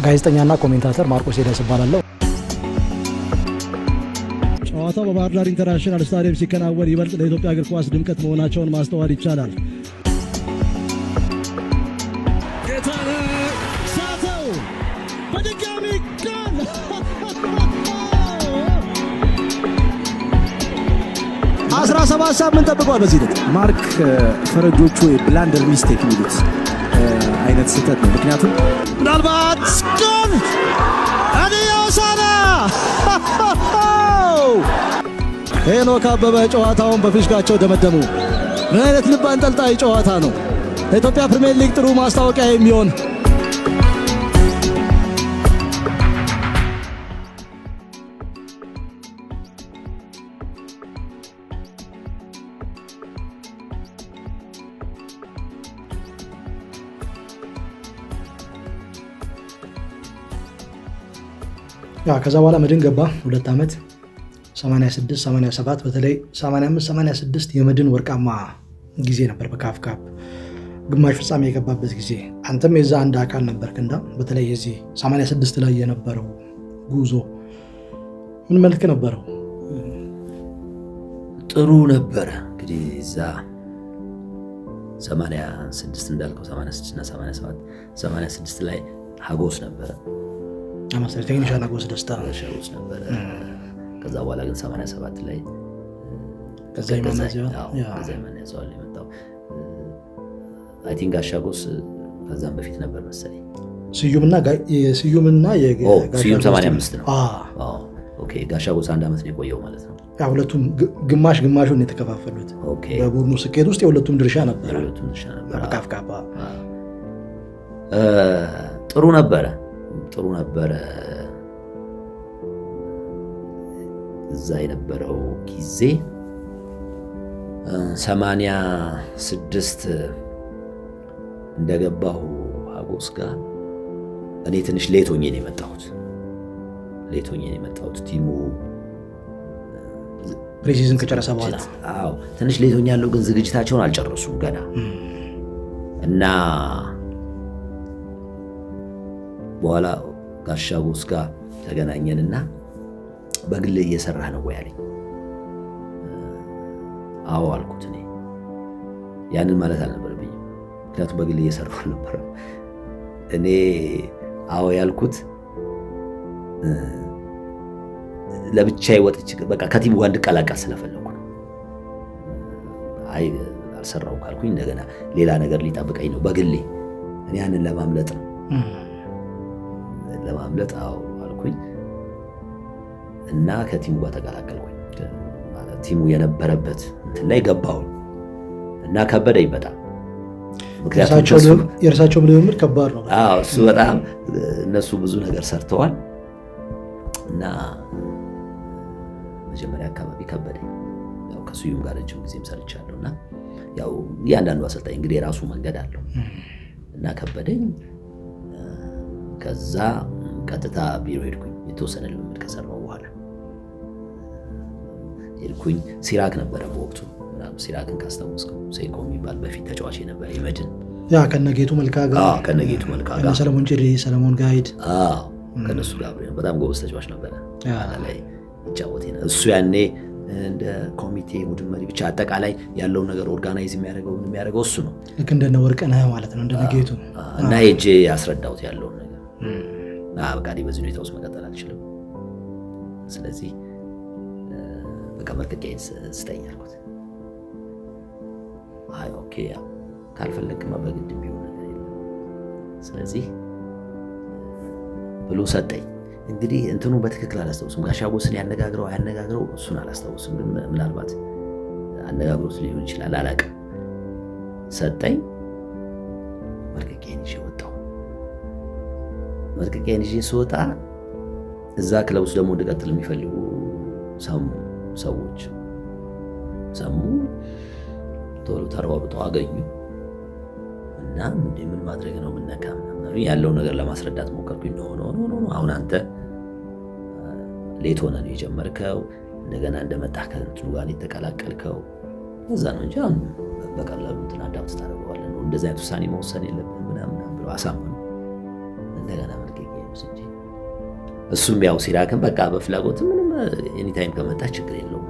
ጋዜጠኛና ኮሜንታተር ማርቆስ ሄደስ እባላለሁ። ጨዋታው በባህር ዳር ኢንተርናሽናል ስታዲየም ሲከናወን ይበልጥ ለኢትዮጵያ እግር ኳስ ድምቀት መሆናቸውን ማስተዋል ይቻላል። ሳተው በድጋሚ ጎል! 17 ሳምንት ጠብቋል። በዚህ ልክ ማርክ ፈረጆቹ የብላንደር ሚስቴክ የሚሉት አይነት ስህተት ነው። ምክንያቱም ምናልባት ጎል አዲዮሳና ሄኖክ አበበ ጨዋታውን በፊሽካቸው ደመደሙ። ምን አይነት ልብ አንጠልጣይ ጨዋታ ነው! ለኢትዮጵያ ፕሪሚየር ሊግ ጥሩ ማስታወቂያ የሚሆን ከዛ በኋላ መድን ገባ 2 ዓመት 86 87 በተለይ 85 86 የመድን ወርቃማ ጊዜ ነበር። በካፍ ካፕ ግማሽ ፍጻሜ የገባበት ጊዜ አንተም የዛ አንድ አካል ነበርክና በተለይ የዚህ 86 ላይ የነበረው ጉዞ ምን መልክ ነበረው? ጥሩ ነበረ። እንግዲህ እዛ 86 እንዳልከው 86 እና 87 86 ላይ ሀጎስ ነበረ ቴክኒሻን ሀጎስ ደስታ ነበረ። ከዛ በኋላ ግን 87 ላይ ከዛ ይመናዘዋል የመጣው አይ ቲንክ ጋሻጎስ ከዛም በፊት ነበር መሰለኝ። ስዩምና ስዩም 85 ነው። ኦኬ ጋሻጎስ 1 ዓመት ነው የቆየው ማለት ነው። ሁለቱም ግማሹን የተከፋፈሉት በቡድኑ ስኬት ውስጥ የሁለቱም ድርሻ ነበር። በካፍካፓ ጥሩ ነበረ። እዛ የነበረው ጊዜ 86 እንደገባሁ ሀጎስ ጋር እኔ ትንሽ ሌት ሆኜ ነው የመጣሁት። ቲሙ ፕሪሲዝን ከጨረሰ በኋላ ትንሽ ሌት ሆኛለሁ፣ ግን ዝግጅታቸውን አልጨረሱም ገና እና በኋላ ጋሻጎስ ጋር ተገናኘንና በግል እየሰራህ ነው ወይ አለኝ። አዎ አልኩት። እኔ ያንን ማለት አልነበረብኝም፣ ምክንያቱም በግል እየሰራሁ ነበር። እኔ አዎ ያልኩት ለብቻዬ ወጥቼ በቃ ከቲሙ ጋር እንድቀላቀል ስለፈለኩ ነው። አይ አልሰራሁም ካልኩኝ እንደገና ሌላ ነገር ሊጠብቀኝ ነው በግሌ። እኔ ያንን ለማምለጥ አዎ አልኩኝ እና ከቲሙ ጋር ተቀላቀልኩኝ። ማለት ቲሙ የነበረበት እንትን ላይ ገባሁኝ እና ከበደኝ በጣም። ምክንያቱም የእርሳቸው ልምምድ ከባድ ነው። እሱ በጣም እነሱ ብዙ ነገር ሰርተዋል እና መጀመሪያ አካባቢ ከበደኝ። ያው ከስዩም ጋር ረጅም ጊዜም ሰርቻለሁና ያው እያንዳንዱ አሰልጣኝ እንግዲህ የራሱ መንገድ አለው እና ከበደኝ። ከዛ ቀጥታ ቢሮ ሄድኩኝ። የተወሰነ ልምምድ ከሰራው በኋላ ሄድኩኝ። ሲራክ ነበረ በወቅቱ። ሲራክን ካስታወስከው ሴኮ የሚባል በፊት ተጫዋች ነበር የመድን ከነጌቱ መልካ ጋር ሰለሞን ጭሪ፣ ሰለሞን ጋይድ ከነሱ ጋር በጣም ጎበዝ ተጫዋች ነበረ ላይ ይጫወት። እሱ ያኔ እንደ ኮሚቴ ቡድን መሪ ብቻ አጠቃላይ ያለውን ነገር ኦርጋናይዝ የሚያደርገው እሱ ነው። ልክ እንደነ ወርቅነህ ማለት ነው እንደነጌቱ እና ሄጄ ያስረዳሁት ያለውን ነገር በቃ በዚህ ሁኔታ ውስጥ መቀጠል አልችልም፣ ስለዚህ በቃ መልቀቂያዬን ስጠኝ አልኩት። አይ ኦኬ ያው ካልፈለግማ በግድ ቢሆን ነገር የለም ስለዚህ ብሎ ሰጠኝ። እንግዲህ እንትኑ በትክክል አላስታውስም። ጋሻጎስን ያነጋግረው እሱን አላስታውስም፣ ግን ምናልባት አነጋግሮት ሊሆን ይችላል አላውቅም። ሰጠኝ። መልቀቂያዬን ይዤ ወጣሁ። መልቀቂያዬን ይዤ ስወጣ እዛ ክለብ ውስጥ ደግሞ እንድቀጥል የሚፈልጉ ሰዎች ሰሙ። ቶሎ ተሯሩጠው አገኙ እና ምን ማድረግ ነው ምነካ ምናምን ያለውን ነገር ለማስረዳት ሞከርኩኝ። ኖ አሁን አንተ ሌት ሆነህ ነው የጀመርከው፣ እንደገና እንደመጣህ ከእንትኑ ጋር የተቀላቀልከው እዛ ነው እንጂ አሁን በቀላሉ እንትን አዳምጥ ታደርገዋለህ ነው እንደዚህ አይነት ውሳኔ መወሰን የለብህም ምናምን ብለው አሳመኑ። እንደገና መልቀቂያዬን እሱም ያው ሲራክም በቃ በፍላጎት ምንም ኤኒ ታይም ከመጣ ችግር የለውም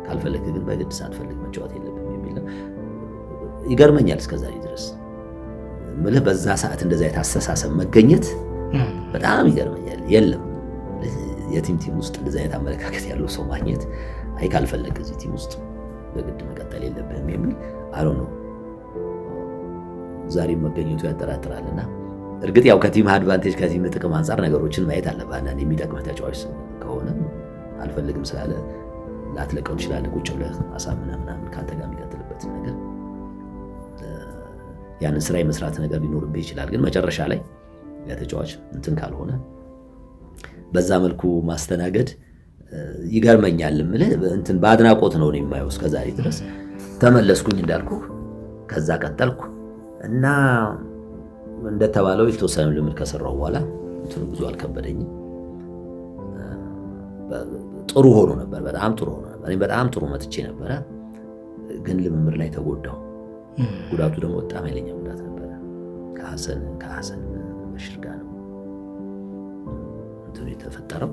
ካልፈለግ ግን በግድ ሳትፈልግ መጫወት የለብም የሚል ይገርመኛል እስከዛሬ ድረስ ምልህ በዛ ሰዓት እንደዛ የታሰሳሰብ መገኘት በጣም ይገርመኛል። የለም የቲም ውስጥ እንደዛ አይነት አመለካከት ያለው ሰው ማግኘት አይ ካልፈለግ እዚህ ቲም ውስጥ በግድ መቀጠል የለብህም የሚል አሮ ነው ዛሬም መገኘቱ ያጠራጥራልና እርግጥ ያው ከቲም አድቫንቴጅ ከቲም ጥቅም አንፃር ነገሮችን ማየት አለብህ። አንዳንዴ የሚጠቅምህ ተጫዋች ከሆነ አልፈልግም ስላለ ላትለቀው ትችላለህ። ቁጭ ብለህ አሳምነህ ምናምን ካንተ ጋር የሚቀጥልበት ነገር ያንን ስራ የመስራት ነገር ሊኖርብህ ይችላል። ግን መጨረሻ ላይ የተጫዋች እንትን ካልሆነ በዛ መልኩ ማስተናገድ ይገርመኛል። ምልህ እንትን በአድናቆት ነው የማየው እስከዛሬ ድረስ። ተመለስኩኝ እንዳልኩ ከዛ ቀጠልኩ እና እንደተባለው የተወሰነ ልምድ ከሰራው በኋላ እንትኑ ብዙ አልከበደኝም። ጥሩ ሆኖ ነበር፣ በጣም ጥሩ ሆኖ ነበር። እኔ በጣም ጥሩ መጥቼ ነበረ፣ ግን ልምምድ ላይ ተጎዳው። ጉዳቱ ደግሞ በጣም ኃይለኛ ጉዳት ነበረ። ከሐሰን በሽር ጋር ነው እንትኑ የተፈጠረው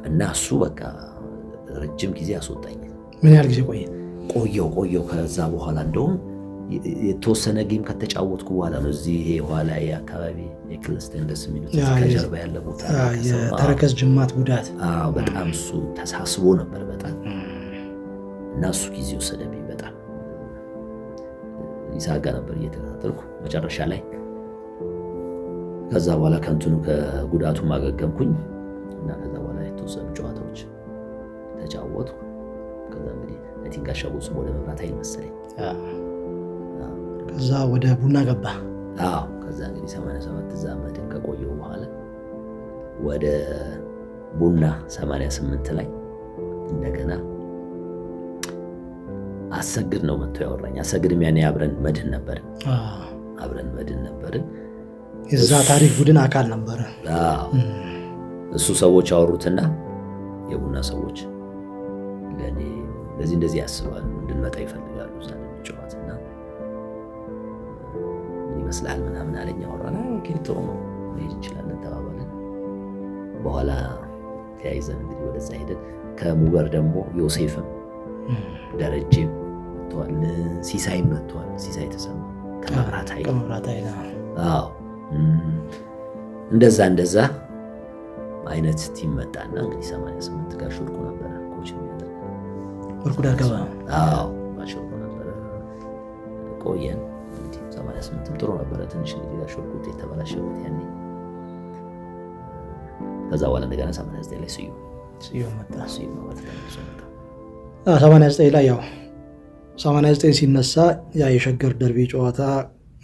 እና እሱ በቃ ረጅም ጊዜ አስወጣኝ። ምን ያህል ጊዜ ቆየው? ከዛ በኋላ እንደውም የተወሰነ ጌም ከተጫወትኩ በኋላ ነው እዚህ ይሄ ኋላ አካባቢ የክልስተንደስ የሚሉት ከጀርባ ያለ ቦታ የተረከዝ ጅማት ጉዳት በጣም እሱ ተሳስቦ ነበር በጣም እና እሱ ጊዜ ወሰደብኝ በጣም ይሳጋ ነበር እየተከታተልኩ መጨረሻ ላይ ከዛ በኋላ ከእንትኑ ከጉዳቱ ማገገምኩኝ እና ከዛ በኋላ የተወሰኑ ጨዋታዎች ተጫወትኩ። ከዛ እንግዲህ ለቲንጋሻው ስም ወደ መብራት ኃይል መሰለኝ ከዛ ወደ ቡና ገባ። ከዛ እንግዲህ 87 እዛ መድን ከቆየሁ በኋላ ወደ ቡና 88 ላይ እንደገና አሰግድ ነው መጥቶ ያወራኝ። አሰግድም ያኔ አብረን መድን ነበርን። የዛ ታሪክ ቡድን አካል ነበረ። እሱ ሰዎች አወሩትና የቡና ሰዎች ለኔ እንደዚህ ያስባሉ እንድንመጣ ይፈልጋሉ እዛ ለመጫወትና ይመስላል ምናምን አለኝ። አወራና ኦኬ ጥሩ ነው መሄድ እንችላለን ተባባልን። በኋላ ተያይዘን እንግዲህ ወደዛ ሄደን ከሙበር ደግሞ ዮሴፍም ደረጀም መጥቷል፣ ሲሳይም መጥቷል። ሲሳይ ተሰማ ከመብራት ኃይል እንደዛ አይነት ቲም መጣና እንግዲህ 88 ጋር ሾርኩ ነበር ኮች ወርቁ ዳርገባ ባሾርኩ ነበር ቆየን። 88 ጥሩ ነበረ። ትንሽ እንግዲህ ጋር ሾርኩ የተበላሸበት ያኔ። ከዛ በኋላ እንደገና 89 ላይ ስዩ መጣ። 89 ላይ ያው 89 ሲነሳ ያ የሸገር ደርቢ ጨዋታ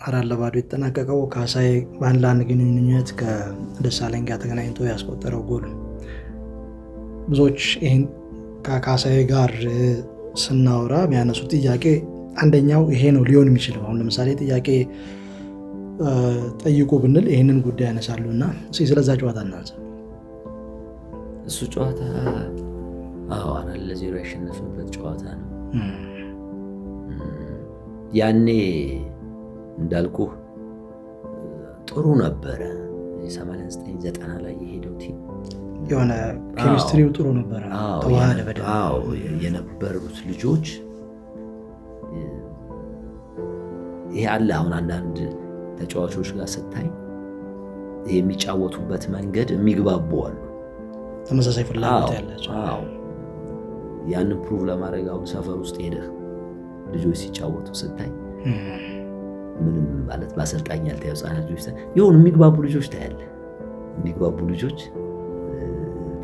4-0 የተጠናቀቀው ካሳይ በአንድ ለአንድ ግንኙነት ከደሳለኝ ጋር ተገናኝቶ ያስቆጠረው ጎል ብዙዎች ይህን ከካሳይ ጋር ስናወራ የሚያነሱት ጥያቄ አንደኛው ይሄ ነው ሊሆን የሚችለው። አሁን ለምሳሌ ጥያቄ ጠይቁ ብንል ይህንን ጉዳይ ያነሳሉ እና ስለዛ ጨዋታ እናንሳ። እሱ ጨዋታ 4-0 ያሸነፍንበት ጨዋታ ነው። ያኔ እንዳልኩ ጥሩ ነበረ። 89-90 ላይ የሄደው ቲም የሆነ ኬሚስትሪው ጥሩ ነበረ። ተዋሃደ በደንብ የነበሩት ልጆች ይሄ አለ። አሁን አንዳንድ ተጫዋቾች ጋር ስታይ የሚጫወቱበት መንገድ የሚግባቡ አሉ፣ ተመሳሳይ ፍላጎት ያላቸው። ያንን ፕሩቭ ለማድረግ አሁን ሰፈር ውስጥ ሄደህ ልጆች ሲጫወቱ ስታይ ምንም ማለት በአሰልጣኝ ያልተያዙ ህፃናት ልጆች የሆኑ የሚግባቡ ልጆች ታያለህ። የሚግባቡ ልጆች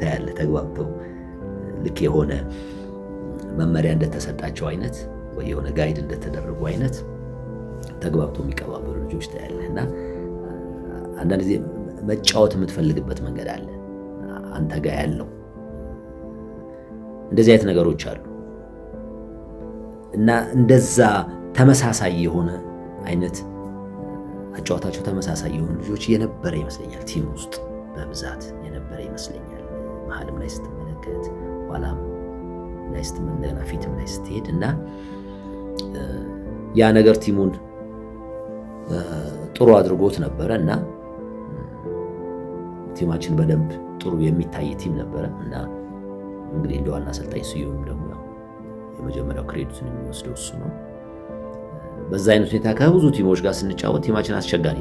ታያለህ ተግባብተው ልክ የሆነ መመሪያ እንደተሰጣቸው አይነት ወይ የሆነ ጋይድ እንደተደረጉ አይነት ተግባብተው የሚቀባበሉ ልጆች ታያለህ። እና አንዳንድ ጊዜ መጫወት የምትፈልግበት መንገድ አለ አንተ ጋር ያለው። እንደዚህ አይነት ነገሮች አሉ እና እንደዛ ተመሳሳይ የሆነ አይነት አጫዋታቸው ተመሳሳይ የሆኑ ልጆች የነበረ ይመስለኛል። ቲም ውስጥ በብዛት የነበረ ይመስለኛል። መሀልም ላይ ስትመለከት ኋላም ላይ ስትመለከት ፊትም ላይ ስትሄድ እና ያ ነገር ቲሙን ጥሩ አድርጎት ነበረ እና ቲማችን በደንብ ጥሩ የሚታይ ቲም ነበረ እና እንግዲህ እንደ ዋና አሰልጣኝ ስዩም ደግሞ የመጀመሪያው ክሬዲቱን የሚወስደው እሱ ነው። በዛ አይነት ሁኔታ ከብዙ ቲሞች ጋር ስንጫወት ቲማችን አስቸጋሪ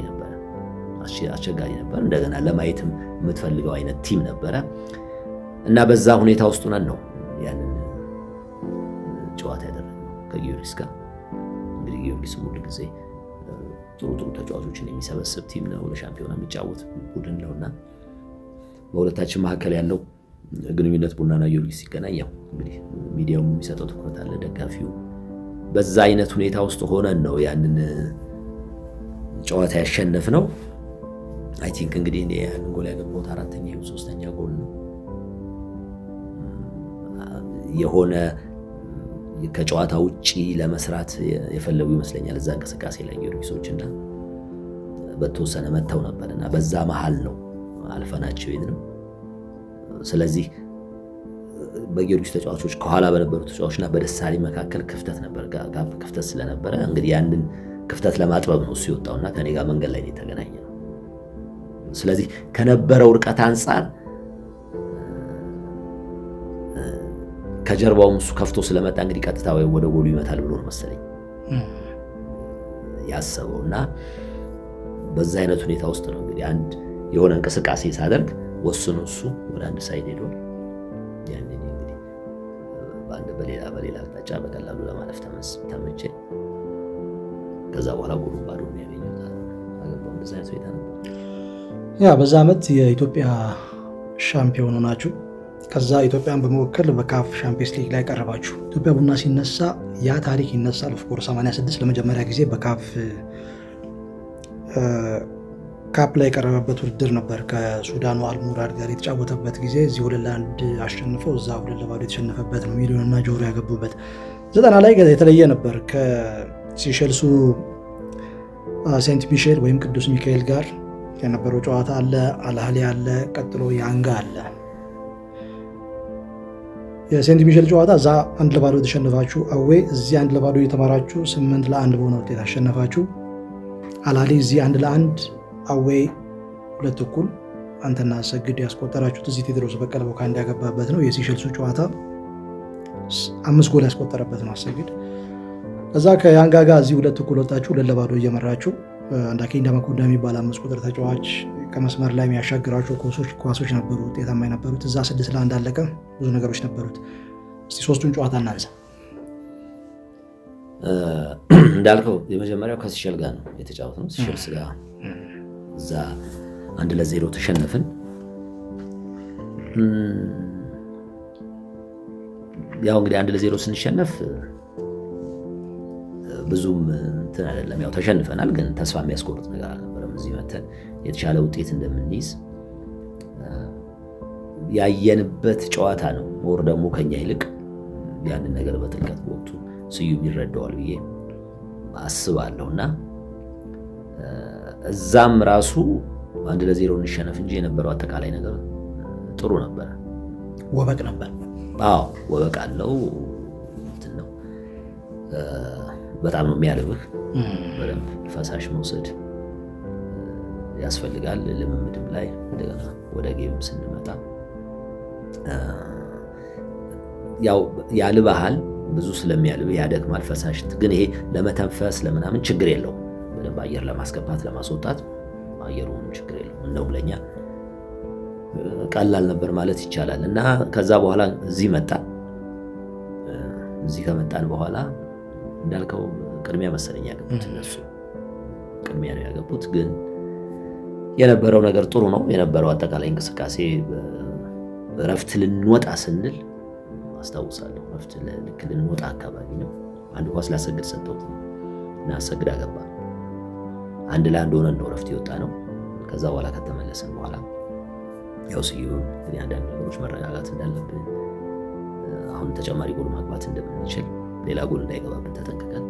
ነበር። እንደገና ለማየትም የምትፈልገው አይነት ቲም ነበረ እና በዛ ሁኔታ ውስጥ ነን ነው ያንን ጨዋታ ያደረግነው ከጊዮርጊስ ጋር። እንግዲህ ጊዮርጊስ ሙሉ ጊዜ ጥሩ ተጫዋቾችን የሚሰበስብ ቲም ነው፣ ለሻምፒዮና የሚጫወት ቡድን ነውና በሁለታችን መካከል ያለው ግንኙነት ቡናና ጊዮርጊስ ሲገናኝ ያው እንግዲህ ሚዲያው የሚሰጠው ትኩረት አለ፣ ደጋፊው በዛ አይነት ሁኔታ ውስጥ ሆነን ነው ያንን ጨዋታ ያሸነፍነው። አይ ቲንክ እንግዲህ እኔ ያንን ጎል ያገባሁት አራተኛ ወይ ሶስተኛ ጎል ነው የሆነ ከጨዋታ ውጪ ለመስራት የፈለጉ ይመስለኛል እዛ እንቅስቃሴ ላይ ጊዮርጊሶችና በተወሰነ መተው ነበርና በዛ መሃል ነው አልፈናቸው ነው። ስለዚህ በጊዮርጊስ ተጫዋቾች ከኋላ በነበሩ ተጫዋቾችና በደሳለኝ መካከል ክፍተት ነበር፣ ጋፕ ክፍተት ስለነበረ እንግዲህ ያንን ክፍተት ለማጥበብ ነው እሱ የወጣውና ከኔ ጋር መንገድ ላይ የተገናኘ ነው። ስለዚህ ከነበረው ርቀት አንፃር ከጀርባውም እሱ ከፍቶ ስለመጣ እንግዲህ ቀጥታ ወደ ጎሉ ይመታል ብሎ ነው መሰለኝ ያሰበውና በዛ አይነት ሁኔታ ውስጥ ነው እንግዲህ አንድ የሆነ እንቅስቃሴ ሳደርግ ወስኖ እሱ ወደ አንድ ሳይድ ሄዶ ያንን እንግዲህ በሌላ አቅጣጫ በቀላሉ ለማለፍ ተመቸ። ከዛ በኋላ ጎሉ ባዶ ነው ያገኘው። አገባው እንደዛ አይነት ሁኔታ ነው። ያ በዛ ዓመት የኢትዮጵያ ሻምፒዮን ሆናችሁ ከዛ ኢትዮጵያን በመወከል በካፍ ሻምፒየንስ ሊግ ላይ ቀረባችሁ። ኢትዮጵያ ቡና ሲነሳ ያ ታሪክ ይነሳል። ኦፍኮርስ 86 ለመጀመሪያ ጊዜ በካፍ ካፕ ላይ የቀረበበት ውድድር ነበር። ከሱዳኑ አልሙራድ ጋር የተጫወተበት ጊዜ እዚህ 2-1 አሸንፈው እዛ 2-2 የተሸነፈበት ነው። ሚሊዮንና ጆሮ ያገቡበት 90 ላይ የተለየ ነበር። ከሲሸልሱ ሴንት ሚሼል ወይም ቅዱስ ሚካኤል ጋር የነበረው ጨዋታ አለ። አልሃሊ አለ፣ ቀጥሎ ያንጋ አለ። የሴንት ሚሼል ጨዋታ እዛ 1-0 የተሸነፋችሁ አዌ፣ እዚህ 1-0 የተማራችሁ 8-1 በሆነ ውጤት አሸነፋችሁ። አልሃሊ እዚህ 1-1 አዌ 2-1 አንተና አሰግድ ያስቆጠራችሁት እዚህ ቴድሮስ በቀለ ቦካንዳ ያገባበት ነው። የሲሸልሱ ጨዋታ 5 ጎል ያስቆጠረበት ነው አሰግድ። ከዛ ከያንጋ ጋር እዚህ 2-1 ወጣችሁ 2-0 እየመራችሁ አንዳኬንዳ መኮዳ የሚባል 5 ቁጥር ተጫዋች ከመስመር ላይ የሚያሻግራቸው ኳሶች ነበሩ ውጤታማ የነበሩት። እዛ 6-1 አለቀ። ብዙ ነገሮች ነበሩት። እስቲ ሶስቱን ጨዋታ እናንሳ። እንዳልከው የመጀመሪያው ከሲሸል ጋር ነው የተጫወትነው። ሲሸልስ ጋር እዛ 1-0 ተሸነፍን። ያው እንግዲህ 1-0 ስንሸነፍ ብዙም እንትን አይደለም፣ ያው ተሸንፈናል፣ ግን ተስፋ የሚያስቆርጥ ነገር አልነበረም። እዚህ መተን የተሻለ ውጤት እንደምንይዝ ያየንበት ጨዋታ ነው። ሞር ደግሞ ከኛ ይልቅ ያንን ነገር በጥልቀት በወቅቱ ስዩም ይረዳዋል ብዬ አስባለሁና እዛም ራሱ 1-0 እንሸነፍ እንጂ የነበረው አጠቃላይ ነገር ጥሩ ነበር። ወበቅ ነበር። አዎ ወበቅ አለው። እንትን ነው በጣም ነው የሚያልብህ። በደንብ ፈሳሽ መውሰድ ያስፈልጋል። ልምምድም ላይ እንደገና ወደ ጌም ስንመጣ ያው ያልባህል ብዙ ስለሚያልብ ያደክማል ፈሳሽ። ግን ይሄ ለመተንፈስ ለምናምን ችግር የለውም። በደንብ አየር ለማስገባት ለማስወጣት አየሩ ችግር የለውም። እንደውም ለኛ ቀላል ነበር ማለት ይቻላል። እና ከዛ በኋላ እዚህ መጣ። እዚህ ከመጣን በኋላ እንዳልከው ቅድሚያ መሰለኝ ያገቡት እነሱ ቅድሚያ ነው ያገቡት። ግን የነበረው ነገር ጥሩ ነው የነበረው አጠቃላይ እንቅስቃሴ። ረፍት ልንወጣ ስንል አስታውሳለሁ። ረፍት ልክ ልንወጣ አካባቢ ነው አንድ ኳስ ላሰግድ ሰጠሁት እና አሰግድ አገባ። 1-1 ሆነን ነው ረፍት የወጣ ነው። ከዛ በኋላ ከተመለስን በኋላ ያው ስዩም አንዳንድ ነገሮች መረጋጋት እንዳለብን፣ አሁን ተጨማሪ ጎል ማግባት እንደምንችል፣ ሌላ ጎል እንዳይገባብን ተጠንቅቀን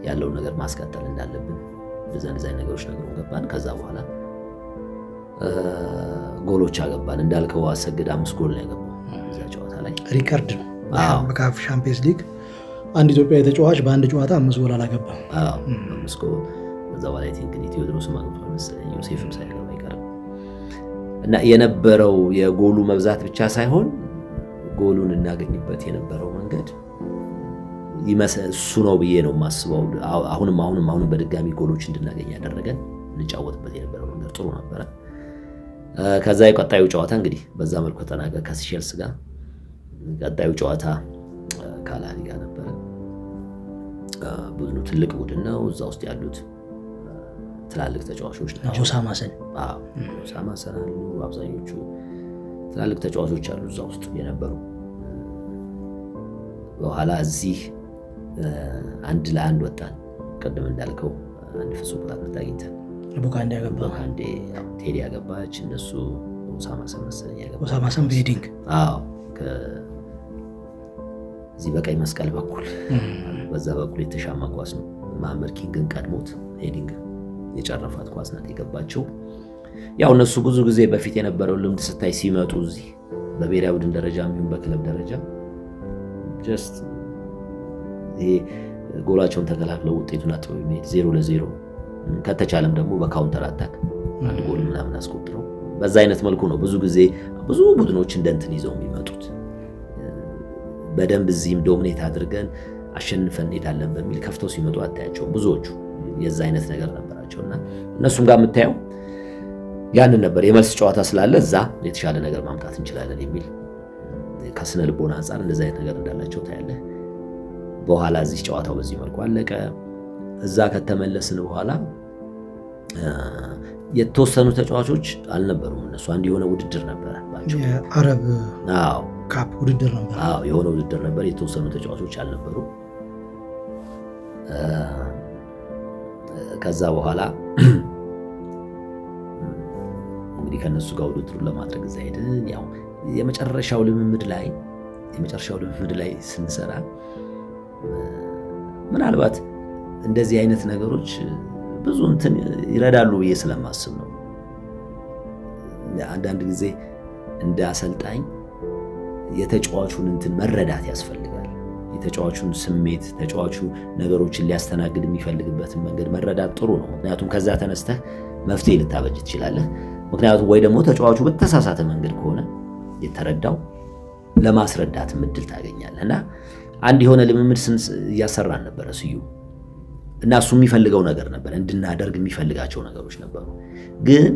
ያለውን ነገር ማስቀጠል እንዳለብን እንደዛ ነገሮች ገባን። ከዛ በኋላ ጎሎች አገባን። እንዳልከው አሰግድ 5 ጎል ነው ያገባው እዛ ጨዋታ ላይ ሪከርድ ነው በካፍ ሻምፒየንስ ሊግ። አንድ ኢትዮጵያዊ ተጫዋች በአንድ ጨዋታ 5 ጎል አላገባም። 5 ጎል። ከዛ በኋላ ቲንክ ቴዎድሮስ ማግባቱ መሰለኝ ዮሴፍም ሳይገባ አይቀርም እና የነበረው የጎሉ መብዛት ብቻ ሳይሆን ጎሉን እናገኝበት የነበረው መንገድ እሱ ነው ብዬ ነው የማስበው። አሁንም በድጋሚ ጎሎች እንድናገኝ ያደረገን እንጫወትበት የነበረው መንገድ ጥሩ ነበረ። ከዛ የቀጣዩ ጨዋታ እንግዲህ በዛ መልኩ ተጠናቀቀ ከሲሼልስ ጋር። ቀጣዩ ጨዋታ ከአልአህሊ ጋር ነበረ። ቡድኑ ትልቅ ቡድን ነው። እዛ ውስጥ ያሉት ትላልቅ ተጫዋቾች ናቸው። ኦሳማ ሰን አሉ። አብዛኞቹ ትላልቅ ተጫዋቾች አሉ እዛ ውስጥ የነበሩ። በኋላ እዚህ 1-1 ወጣን። ቅድም እንዳልከው አንድ ፍጹም ቅጣት ምት አግኝተን ቡካንዴ ያገባ ቴዲ ያገባች እነሱ ኦሳማ ሰን መሰለኝ ያገባ ኦሳማ ሰን በሄዲንግ እዚህ በቀይ መስቀል በኩል በዛ በኩል የተሻማ ኳስ ነው። መሐመድ ኪንግን ቀድሞት ሄዲንግ የጨረፋት ኳስ ናት የገባቸው። ያው እነሱ ብዙ ጊዜ በፊት የነበረው ልምድ ስታይ ሲመጡ እዚህ በብሔራዊ ቡድን ደረጃ የሚሆን በክለብ ደረጃ ጀስት ይሄ ጎላቸውን ተከላክለው ውጤቱን አጥበው የሚሄድ 0-0 ከተቻለም ደግሞ በካውንተር አታክ አንድ ጎል ምናምን አስቆጥረው በዛ አይነት መልኩ ነው ብዙ ጊዜ ብዙ ቡድኖች እንደንትን ይዘው የሚመጡት። በደንብ እዚህም ዶሚኔት አድርገን አሸንፈን እንሄዳለን በሚል ከፍተው ሲመጡ አታያቸው። ብዙዎቹ የዛ አይነት ነገር ነበራቸውና እነሱም ጋር የምታየው ያንን ነበር። የመልስ ጨዋታ ስላለ እዛ የተሻለ ነገር ማምጣት እንችላለን የሚል ከስነ ልቦና አንፃር እንደዛ አይነት ነገር እንዳላቸው ታያለህ። በኋላ እዚህ ጨዋታው በዚህ መልኩ አለቀ። እዛ ከተመለስን በኋላ የተወሰኑ ተጫዋቾች አልነበሩም። እነሱ አንድ የሆነ ውድድር ነበር ባቸው የአረብ ካፕ ውድድር ነበር። የሆነ ውድድር ነበር። የተወሰኑ ተጫዋቾች አልነበሩ። ከዛ በኋላ እንግዲህ ከነሱ ጋር ውድድሩን ለማድረግ እዛ ሄድን። ያው የመጨረሻው ልምምድ ላይ ስንሰራ ምናልባት እንደዚህ አይነት ነገሮች ብዙ እንትን ይረዳሉ ብዬ ስለማስብ ነው። አንዳንድ ጊዜ እንደ አሰልጣኝ የተጫዋቹን እንትን መረዳት ያስፈልጋል። የተጫዋቹን ስሜት፣ ተጫዋቹ ነገሮችን ሊያስተናግድ የሚፈልግበትን መንገድ መረዳት ጥሩ ነው። ምክንያቱም ከዛ ተነስተህ መፍትሄ ልታበጅ ትችላለህ። ምክንያቱም ወይ ደግሞ ተጫዋቹ በተሳሳተ መንገድ ከሆነ የተረዳው ለማስረዳት እድል ታገኛለህ። እና አንድ የሆነ ልምምድ እያሰራን ነበረ ስዩ እና እሱ የሚፈልገው ነገር ነበር፣ እንድናደርግ የሚፈልጋቸው ነገሮች ነበሩ። ግን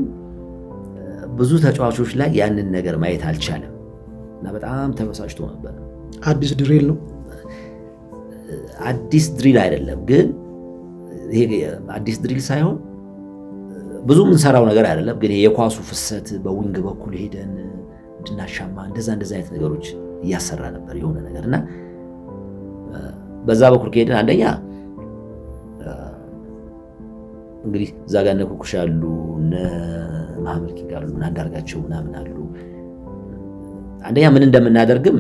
ብዙ ተጫዋቾች ላይ ያንን ነገር ማየት አልቻለም እና በጣም ተበሳጭቶ ነበር። አዲስ ድሪል ነው፣ አዲስ ድሪል አይደለም። ግን ይሄ አዲስ ድሪል ሳይሆን ብዙ የምንሰራው ነገር አይደለም። ግን የኳሱ ፍሰት በዊንግ በኩል ሄደን እንድናሻማ እንደዛ አይነት ነገሮች እያሰራ ነበር የሆነ ነገር እና በዛ በኩል ከሄደን አንደኛ እንግዲህ እዛ ጋር እነ ኩኩሻ አሉ፣ እነ መሐመድ ኪንግ አሉ፣ እነ አንዳርጋቸው ምናምን አሉ። አንደኛ ምን እንደምናደርግም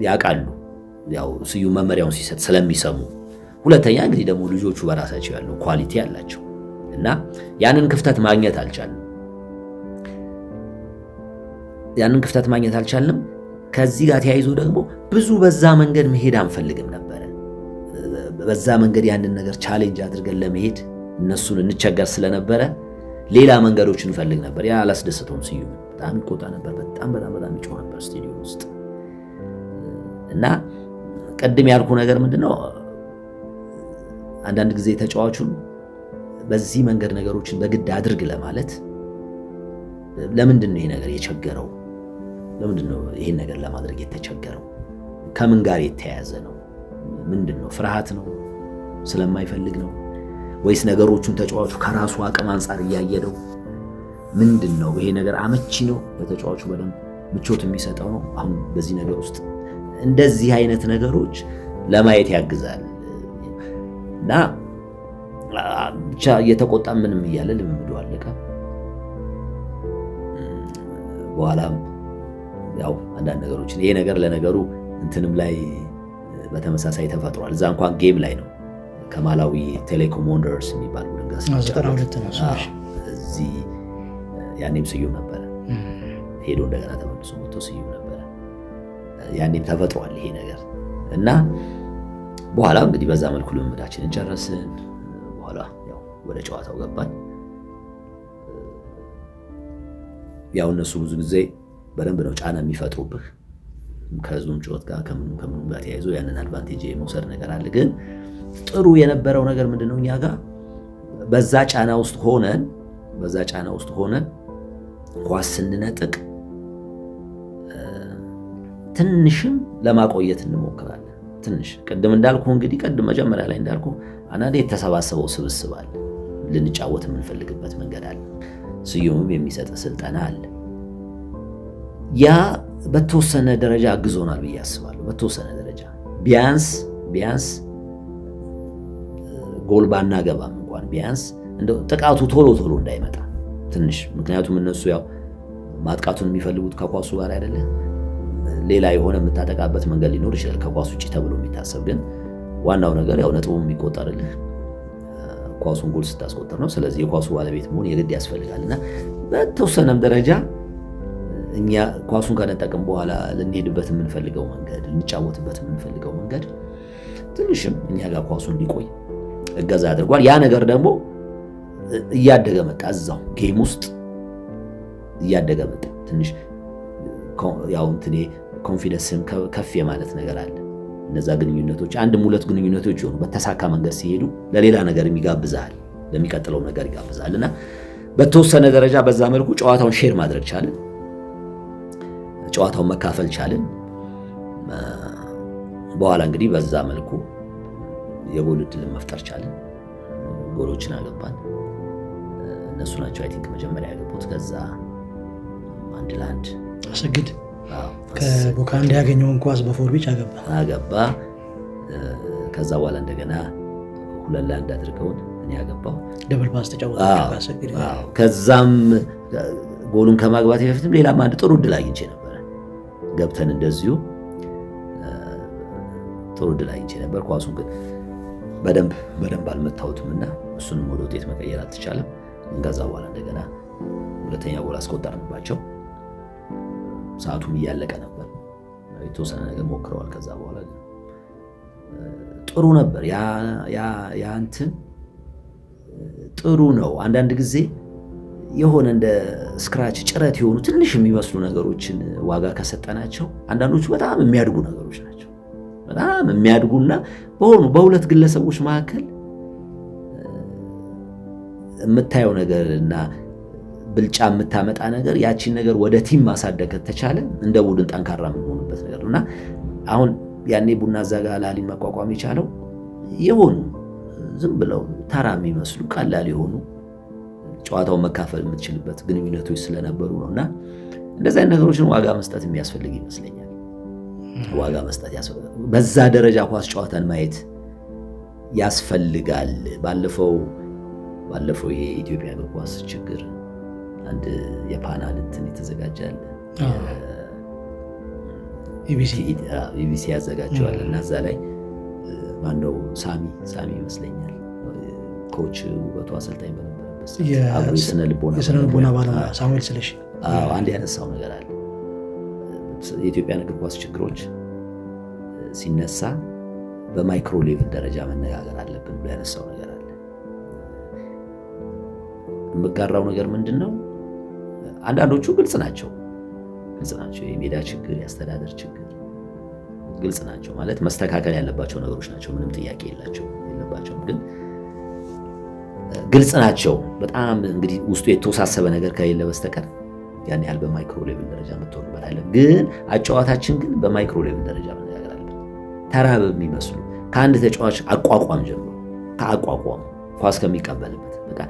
ያውቃሉ፣ ያው ስዩ መመሪያውን ሲሰጥ ስለሚሰሙ። ሁለተኛ እንግዲህ ደግሞ ልጆቹ በራሳቸው ያለው ኳሊቲ ያላቸው እና ያንን ክፍተት ማግኘት አልቻልንም። ከዚህ ጋር ተያይዞ ደግሞ ብዙ በዛ መንገድ መሄድ አንፈልግም ነበረ። በዛ መንገድ ያንን ነገር ቻሌንጅ አድርገን ለመሄድ እነሱን እንቸገር ስለነበረ ሌላ መንገዶች እንፈልግ ነበር። ያ አላስደሰተውም። ስዩ በጣም ይቆጣ ነበር። በጣም ይጮህ ነበር ስቴዲየም ውስጥ እና ቀድም ያልኩ ነገር ምንድነው አንዳንድ ጊዜ ተጫዋቹን በዚህ መንገድ ነገሮችን በግድ አድርግ ለማለት ለምንድነው ይሄ ነገር የቸገረው? ለምንድነው ይሄን ነገር ለማድረግ የተቸገረው? ከምን ጋር የተያያዘ ነው? ምንድነው? ፍርሃት ነው? ስለማይፈልግ ነው? ወይስ ነገሮቹን ተጫዋቹ ከራሱ አቅም አንፃር እያየደው ምንድነው? ይሄ ነገር አመቺ ነው? ለተጫዋቹ በደንብ ምቾት የሚሰጠው ነው? አሁን በዚህ ነገር ውስጥ እንደዚህ አይነት ነገሮች ለማየት ያግዛል እና ብቻ እየተቆጣ ምንም እያለ ልምምዱ አለቀ። በኋላም ያው አንዳንድ ነገሮችን ይሄ ነገር ለነገሩ እንትንም ላይ በተመሳሳይ ተፈጥሯል። እዛ እንኳን ጌም ላይ ነው ከማላዊ ቴሌኮም ወንደርስ የሚባል ቡድን ጋር 92 ነው እዚህ ያኔም ስዩም ነበረ። ሄዶ እንደገና ተመልሶ መጥቶ ስዩም ነበረ። ያኔም ተፈጥሯል ይሄ ነገር እና በኋላ እንግዲህ በዛ መልኩ ልምምዳችንን ጨረስን። በኋላ ያው ወደ ጨዋታው ገባን። ያው እነሱ ብዙ ጊዜ በደንብ ነው ጫና የሚፈጥሩብህ ከዙም ጩኸት ጋር ከምኑ ጋር ተያይዞ ያንን አድቫንቴጅ የመውሰድ ነገር አለ። ግን ጥሩ የነበረው ነገር ምንድነው እኛ ጋር በዛ ጫና ውስጥ ሆነን ኳስ ስንነጥቅ ትንሽም ለማቆየት እንሞክራለን። ትንሽ ቅድም እንዳልኩ እንግዲህ መጀመሪያ ላይ እንዳልኩ አንዳንዴ የተሰባሰበው ስብስብ አለ፣ ልንጫወት የምንፈልግበት መንገድ አለ፣ ስዩምም የሚሰጥ ስልጠና አለ። ያ በተወሰነ ደረጃ አግዞናል ብዬ አስባለሁ። በተወሰነ ደረጃ ቢያንስ ጎል ባናገባም እንኳን ቢያንስ እንደው ጥቃቱ ቶሎ እንዳይመጣ ትንሽ፣ ምክንያቱም እነሱ ያው ማጥቃቱን የሚፈልጉት ከኳሱ ጋር አይደለ፣ ሌላ የሆነ የምታጠቃበት መንገድ ሊኖር ይችላል ከኳሱ ውጪ ተብሎ የሚታሰብ። ግን ዋናው ነገር ያው ነጥቡ የሚቆጠርልህ ኳሱን ጎል ስታስቆጥር ነው። ስለዚህ የኳሱ ባለቤት መሆን የግድ ያስፈልጋልና በተወሰነም ደረጃ እኛ ኳሱን ከነጠቅም በኋላ ልንሄድበት የምንፈልገው መንገድ፣ ልንጫወትበት የምንፈልገው መንገድ ትንሽም እኛ ጋር ኳሱ እንዲቆይ እገዛ አድርጓል። ያ ነገር ደግሞ እያደገ መጣ፣ እዛው ጌም ውስጥ እያደገ መጣ። ትንሽ ያው እንትኔ ኮንፊደንስም ከፍ የማለት ነገር አለ። እነዛ ግንኙነቶች አንድም ሁለት ግንኙነቶች ሆኑ በተሳካ መንገድ ሲሄዱ ለሌላ ነገር ይጋብዛል፣ ለሚቀጥለው ነገር ይጋብዛልና በተወሰነ ደረጃ በዛ መልኩ ጨዋታውን ሼር ማድረግ ቻልን፣ ጨዋታውን መካፈል ቻልን። በኋላ እንግዲህ በዛ መልኩ የጎል ዕድልን መፍጠር ቻልን፣ ጎሎችን አገባን። እነሱ ናቸው አይ ቲንክ መጀመሪያ ያገቡት። ከዛ 1-1 አሰግድ ከቦካንዲ ያገኘውን ኳስ በፎርቢች አገባ። ከዛ በኋላ እንደገና 2-1 አድርገውን እኔ ያገባው ደብል ፓስ ተጫወተ አሰግድ። ከዛም ጎሉን ከማግባት በፊትም ሌላም አንድ ጥሩ ዕድል አግኝቼ ነበር። ገብተን እንደዚሁ ጥሩ ዕድል አግኝቼ ነበር። ኳሱን ግን በደንብ አልመታሁትምና እሱንም ወደ ውጤት መቀየር አልተቻለም። ከዛ በኋላ እንደገና ሁለተኛ ጎል አስቆጠርንባቸው። ሰዓቱም እያለቀ ነበር። የተወሰነ ነገር ሞክረዋል። ከዛ በኋላ ግን ጥሩ ነበር። ያ እንትን ጥሩ ነው። አንዳንድ ጊዜ የሆነ እንደ ስክራች ጭረት የሆኑ ትንሽ የሚመስሉ ነገሮችን ዋጋ ከሰጠናቸው አንዳንዶቹ በጣም የሚያድጉ ነገሮች ናቸው። በጣም የሚያድጉና በሁለት ግለሰቦች መካከል የምታየው ነገርና ብልጫ የምታመጣ ነገር ያቺን ነገር ወደ ቲም ማሳደግ ከተቻለ እንደ ቡድን ጠንካራ የምንሆንበት ነገር ነውና አሁን ያኔ ቡና እዛ ጋር ላሊን መቋቋም የቻለው የሆኑ ዝም ብለው ተራ የሚመስሉ ቀላል የሆኑ ጨዋታውን መካፈል የምትችልበት ግንኙነቶች ስለነበሩ ነውና እንደዚህ አይነት ነገሮችን ዋጋ መስጠት የሚያስፈልግ ይመስለኛል። ዋጋ መስጠት ያስፈልጋል። በዛ ደረጃ ኳስ ጨዋታን ማየት ያስፈልጋል። ባለፈው የኢትዮጵያ እግር ኳስ ችግር አንድ የፓናል እንትን የተዘጋጃል ኢቢሲ ያዘጋጀዋል እና እዛ ላይ ማነው ሳሚ ይመስለኛል ኮች ውበቱ አሰልጣኝ በነበረበት አብሮ የስነ ልቦና ባለሙያ ሳሙኤል ስለሺ አንድ ያነሳው ነገር አለ። የኢትዮጵያ እግር ኳስ ችግሮች ሲነሳ በማይክሮ ሌቭል ደረጃ መነጋገር አለብን ብሎ ያነሳው ነገር አለ። የምጋራው ነገር ምንድነው? አንዳንዶቹ ግልጽ ናቸው። የሜዳ ችግር፣ የአስተዳደር ችግር ግልጽ ናቸው። ማለት መስተካከል ያለባቸው ነገሮች ናቸው። ምንም ጥያቄ የለባቸውም። ግን ግልጽ ናቸው። በጣም እንግዲህ ውስጡ የተወሳሰበ ነገር ከሌለ በስተቀር ያን ያህል በማይክሮ ሌቭል ደረጃ የምትሆንበት አለ። ግን አጫዋታችን ግን በማይክሮ ሌቭል ደረጃ መነጋገር አለበት። ተራ በሚመስሉ ከአንድ ተጫዋች አቋቋም ጀምሮ ከአቋቋም ኳስ ከሚቀበልበት በቃ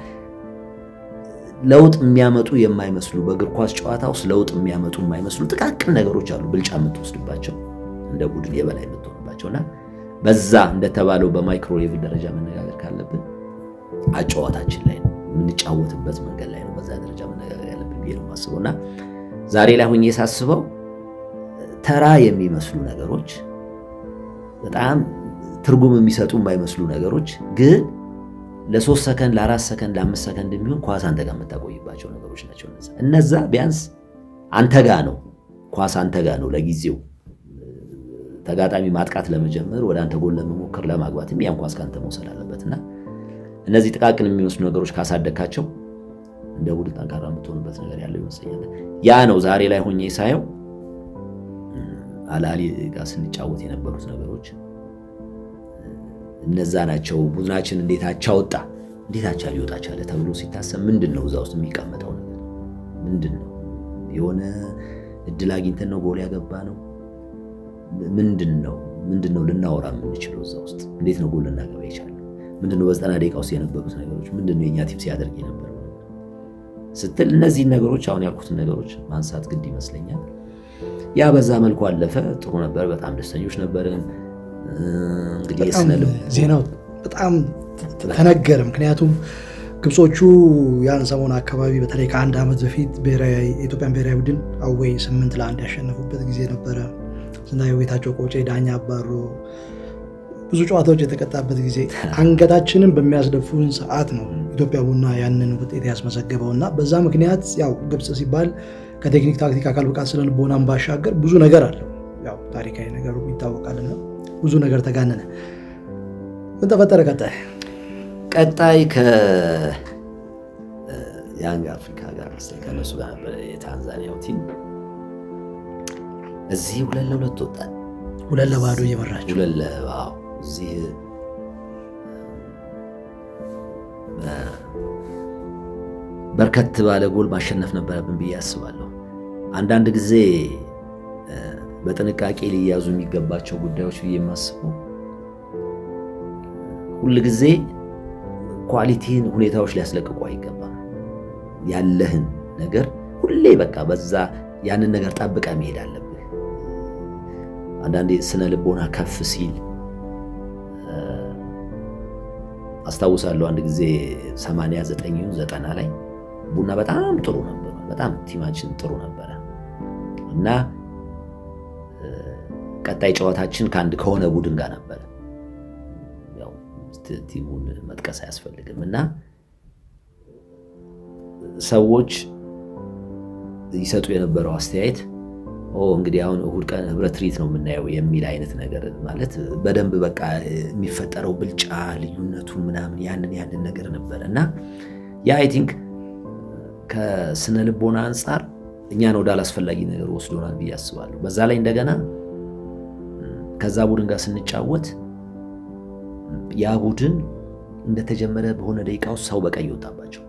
ለውጥ የሚያመጡ የማይመስሉ በእግር ኳስ ጨዋታ ውስጥ ለውጥ የሚያመጡ የማይመስሉ ጥቃቅን ነገሮች አሉ። ብልጫ የምትወስድባቸው እንደ ቡድን የበላይ የምትሆንባቸውና በዛ እንደተባለው በማይክሮ ሌቭል ደረጃ መነጋገር ካለብን አጫዋታችን ላይ ነው፣ የምንጫወትበት መንገድ ላይ ነው። በዛ ደረጃ መነጋገር ያለብን ብዬ ነው የማስበውና ዛሬ ላይ ሆኜ ሳስበው ተራ የሚመስሉ ነገሮች፣ በጣም ትርጉም የሚሰጡ የማይመስሉ ነገሮች ግን ለ3 ሰከንድ ለ4 ሰከንድ ለ5 ሰከንድ የሚሆን ኳስ አንተ ጋር የምታቆይባቸው ነገሮች ናቸው። እነዛ ቢያንስ አንተ ጋር ነው፣ ኳስ አንተ ጋር ነው። ለጊዜው ተጋጣሚ ማጥቃት ለመጀመር ወደ አንተ ጎል ለመሞከር ለማግባትም ያን ኳስ ካንተ መውሰድ አለበትና እነዚህ ጥቃቅን የሚመስሉ ነገሮች ካሳደግካቸው እንደ ቡድን ጠንካራ የምትሆንበት ነገር ያለው ይመስለኛል። ያ ነው ዛሬ ላይ ሆኜ ሳየው አልአህሊ ጋር ስንጫወት የነበሩት ነገሮች እነዛ ናቸው። ቡድናችን እንዴት አቻ ወጣ፣ እንዴት አቻ ሊወጣ ቻለ ተብሎ ሲታሰብ ምንድነው እዛ ውስጥ የሚቀመጠው ነገር ምንድነው? የሆነ እድል አግኝተን ነው ጎል ያገባ ነው? ምንድነው ልናወራ የምንችለው እዛ ውስጥ? እንዴት ነው ጎል ልናገባ የቻለው? ምንድነው በ90 ደቂቃ ውስጥ የነበሩት ነገሮች? ምንድነው የኛ ቲም ሲያደርግ የነበረው ስትል እነዚህ ነገሮች አሁን ያልኩትን ነገሮች ማንሳት ግድ ይመስለኛል። ያ በዛ መልኩ አለፈ። ጥሩ ነበር። በጣም ደስተኞች ነበርን። እንግዲህ ዜናው በጣም ተነገረ። ምክንያቱም ግብጾቹ ያን ሰሞን አካባቢ በተለይ ከአንድ ዓመት በፊት የኢትዮጵያን ብሔራዊ ቡድን አዌይ 8-1 ያሸነፉበት ጊዜ ነበረ። ስናየው ቤታቸው ቆጬ ዳኛ አባሮ ብዙ ጨዋታዎች የተቀጣበት ጊዜ አንገታችንን በሚያስደፉን ሰዓት ነው ኢትዮጵያ ቡና ያንን ውጤት ያስመዘገበው እና በዛ ምክንያት ያው ግብጽ ሲባል ከቴክኒክ ታክቲክ አካል ብቃት ስለ ልቦናም ባሻገር ብዙ ነገር አለው። ያው ታሪካዊ ነገሩ ይታወቃልና ብዙ ነገር ተጋነነ። ምን ተፈጠረ? ቀጣይ ከያንግ አፍሪካ ጋር ከነሱ ጋር ነበር የታንዛኒያው ቲም። እዚህ 2-2 ወጣን። 2-0 እየመራችሁ እዚህ በርከት ባለ ጎል ማሸነፍ ነበረብን ብዬ አስባለሁ። አንዳንድ ጊዜ በጥንቃቄ ሊያዙ የሚገባቸው ጉዳዮች ብዬ የማስበው ሁል ጊዜ ኳሊቲን ሁኔታዎች ሊያስለቅቁ አይገባም። ያለህን ነገር ሁሌ በቃ በዛ ያንን ነገር ጠብቀ መሄድ አለብህ። አንዳንዴ ስነ ልቦና ከፍ ሲል አስታውሳለሁ አንድ ጊዜ 89-90 ላይ ቡና በጣም ጥሩ ነበር። በጣም ቲማችን ጥሩ ነበረ እና ቀጣይ ጨዋታችን ከሆነ ቡድን ጋር ነበር። ያው ቲሙን መጥቀስ አያስፈልግም እና ሰዎች ይሰጡ የነበረው አስተያየት እንግዲህ አሁን እሁድ ቀን ህብረት ትርኢት ነው የምናየው የሚል አይነት ነገር ማለት በደንብ በቃ የሚፈጠረው ብልጫ ልዩነቱን ምናምን ያንን ነገር ነበር እና ያ አይ ቲንክ ከስነ ልቦና አንጻር እኛን ወደ አላስፈላጊ ነገር ወስዶናል ብዬ አስባለሁ። በዛ ላይ እንደገና ከዛ ቡድን ጋር ስንጫወት ያ ቡድን እንደተጀመረ በሆነ ደቂቃ ውስጥ ሰው በቀይ ወጣባቸው።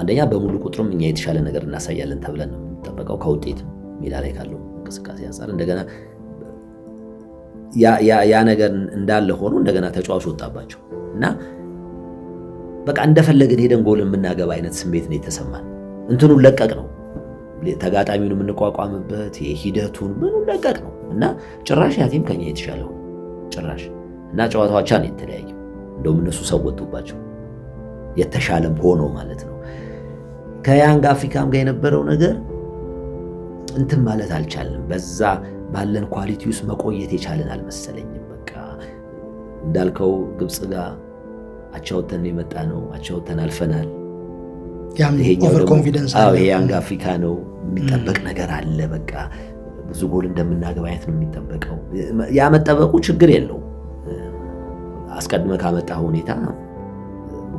አንደኛ በሙሉ ቁጥሩም እኛ የተሻለ ነገር እናሳያለን ተብለን ነው የሚጠበቀው ከውጤት ሜዳ ላይ ካለው እንቅስቃሴ አንጻር። እንደገና ያ ነገር እንዳለ ሆኖ እንደገና ተጫዋች ወጣባቸው እና በቃ እንደፈለግን ሄደን ጎል የምናገባ አይነት ስሜት ነው የተሰማን። እንትኑን ለቀቅ ነው ተጋጣሚውን የምንቋቋምበት ሂደቱን ምኑን ለቀቅ ነው እና ጭራሽ ያ ቲም ከኛ የተሻለው ጭራሽ እና ጨዋታው አቻ ነው የተለያየው። እንደውም እነሱ ሰው ወጡባቸው የተሻለም ሆኖ ማለት ነው። ከያንግ አፍሪካም ጋር የነበረው ነገር እንትን ማለት አልቻልንም። በዛ ባለን ኳሊቲ ውስጥ መቆየት የቻልን አልመሰለኝም። በቃ እንዳልከው ግብጽ ጋር አቻውተን የመጣ ነው። አቻውተን አልፈናል። ኦቨር ኮንፊደንስ ይሄ ያንግ አፍሪካ ነው። የሚጠበቅ ነገር አለ። በቃ ብዙ ጎል እንደምናገባ አይነት ነው የሚጠበቀው። ያ መጠበቁ ችግር የለው። አስቀድመ ካመጣ ሁኔታ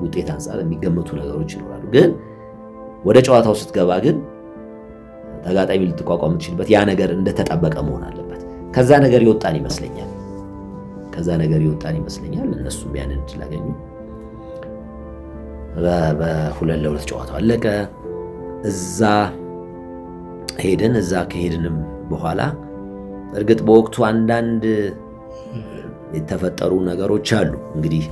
ውጤት አንጻር የሚገመቱ ነገሮች ይኖራሉ። ግን ወደ ጨዋታው ስትገባ ግን ተጋጣሚ ልትቋቋም የምትችልበት ያ ነገር እንደተጠበቀ መሆን አለበት። ከዛ ነገር ይወጣን ይመስለኛል። እነሱም ያንን እድል አገኙ። በ2-2 ጨዋታው አለቀ። እዛ ከሄድንም በኋላ እርግጥ በወቅቱ አንዳንድ የተፈጠሩ ነገሮች አሉ። እንግዲህ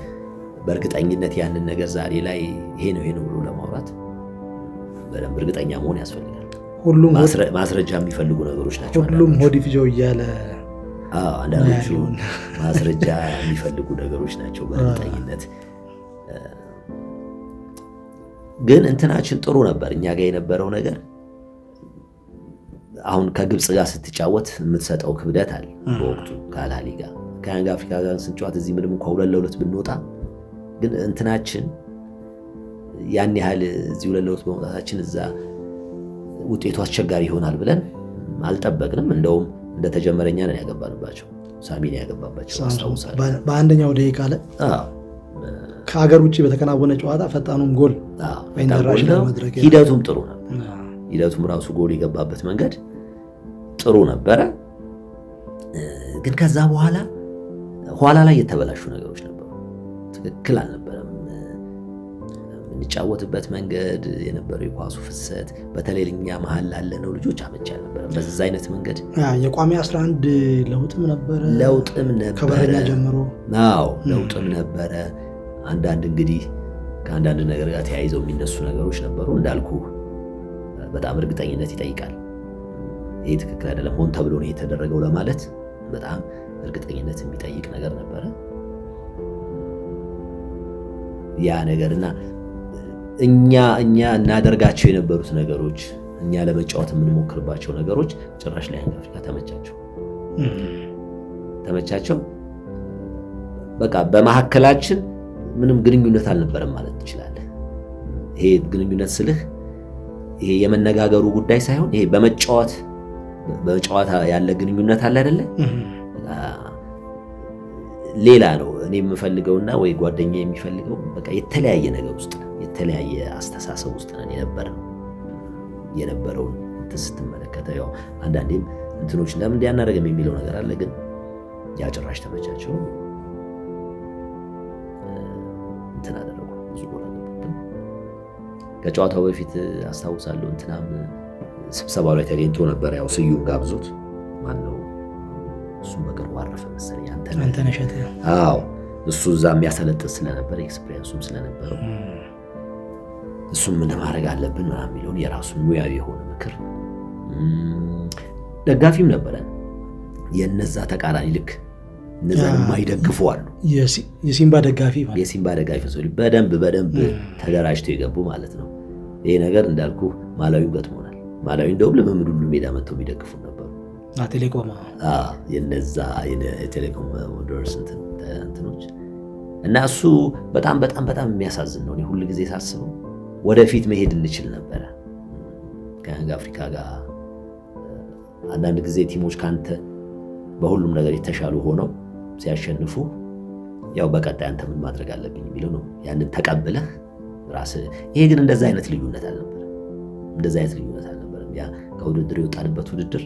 በእርግጠኝነት ያንን ነገር ዛሬ ላይ ይሄ ነው ብሎ ለማውራት በደንብ እርግጠኛ መሆን ያስፈልጋል። ሁሉም ማስረጃ የሚፈልጉ ነገሮች ናቸው። ሁሉም ሞዲፊጆ እያለ አንዳንዶቹ ማስረጃ የሚፈልጉ ነገሮች ናቸው በእርግጠኝነት። ግን እንትናችን ጥሩ ነበር። እኛ ጋር የነበረው ነገር አሁን ከግብጽ ጋር ስትጫወት የምትሰጠው ክብደት አለ። በወቅቱ ከአልአህሊ ጋር ከያንግ አፍሪካ ጋር ስንጫወት እዚህ ምንም እንኳን 2-2 ብንወጣ ግን እንትናችን ያን ያህል እዚህ 2-2 በመውጣታችን እዛ ውጤቱ አስቸጋሪ ይሆናል ብለን አልጠበቅንም። እንደውም እንደተጀመረኛ ነን ያገባንባቸው። ሳሚን ያገባባቸው አስታውሳለሁ። በአንደኛው ደቂቃ ላይ ከሀገር ውጭ በተከናወነ ጨዋታ ፈጣኑም ጎል በኢንተርናሽናል መድረክ ሂደቱም ጥሩ ነበር። ሂደቱም ራሱ ጎል የገባበት መንገድ ጥሩ ነበረ። ግን ከዛ በኋላ ኋላ ላይ የተበላሹ ነገሮች ነበሩ። ትክክል አልነበረም። የምንጫወትበት መንገድ የነበረው የኳሱ ፍሰት በተለይ እኛ መሀል ላለነው ልጆች አመቺ አልነበረም። በዛ አይነት መንገድ የቋሚ 11 ለውጥም ነበረ ከበረኛ ጀምሮ ለውጥም ነበረ። አንዳንድ እንግዲህ ከአንዳንድ ነገር ጋር ተያይዘው የሚነሱ ነገሮች ነበሩ። እንዳልኩ በጣም እርግጠኝነት ይጠይቃል። ይሄ ትክክል አይደለም፣ ሆን ተብሎ ነው የተደረገው ለማለት በጣም እርግጠኝነት የሚጠይቅ ነገር ነበረ ያ ነገርና እኛ እናደርጋቸው የነበሩት ነገሮች እኛ ለመጫወት የምንሞክርባቸው ነገሮች ጭራሽ ላይ አፍሪካ ተመቻቸው። በቃ በመሐከላችን ምንም ግንኙነት አልነበረም ማለት ትችላለህ። ይሄ ግንኙነት ስልህ ይሄ የመነጋገሩ ጉዳይ ሳይሆን ይሄ በጨዋታ ያለ ግንኙነት አለ አይደለ? ሌላ ነው። እኔ የምፈልገውና ወይ ጓደኛ የሚፈልገው በቃ የተለያየ ነገር ውስጥ የተለያየ አስተሳሰብ ውስጥ ነን የነበረውን ስትመለከተው ያው አንዳንዴም እንትኖች ለምን እንዲያናደርግም የሚለው ነገር አለ። ግን ያ ጭራሽ ተመቻቸው እንትን አደረጉ። ብዙ ጎል አገቡብን። ከጨዋታው በፊት አስታውሳለሁ እንትናም ስብሰባው ላይ ተገኝቶ ነበር። ያው ስዩም ጋብዞት ማነው እሱም በቅርቡ አረፈ መሰለኝ አንተነህ እሸቴ። እሱ እዛ የሚያሰለጥን ስለነበር ኤክስፒሪየንሱም ስለነበረው እሱም ምን ማድረግ አለብን ምናምን የሚለውን የራሱን ሙያዊ የሆነ ምክር ደጋፊም ነበረ። የነዛ ተቃራኒ ልክ እነዛን የማይደግፉ አሉ። የሲምባ ደጋፊ በደንብ ተደራጅተው የገቡ ማለት ነው። ይሄ ነገር እንዳልኩ ማላዊም ገጥሞናል። ማላዊ እንደውም ልምምድ ሁሉ ሜዳ መጥተው የሚደግፉ ነበሩ። ቴሌኮም የነዛ የቴሌኮም ወንደርስ እንትኖች እና እሱ በጣም የሚያሳዝን ነው። እኔ ሁሉ ጊዜ ሳስበው ወደፊት መሄድ እንችል ነበረ ከያንግ አፍሪካ ጋር። አንዳንድ ጊዜ ቲሞች ካንተ በሁሉም ነገር የተሻሉ ሆነው ሲያሸንፉ ያው በቀጣይ አንተ ምን ማድረግ አለብኝ የሚለው ነው። ያንን ተቀብለህ ራስህ። ይሄ ግን እንደዛ አይነት ልዩነት አልነበረም። ያ ከውድድር የወጣንበት ውድድር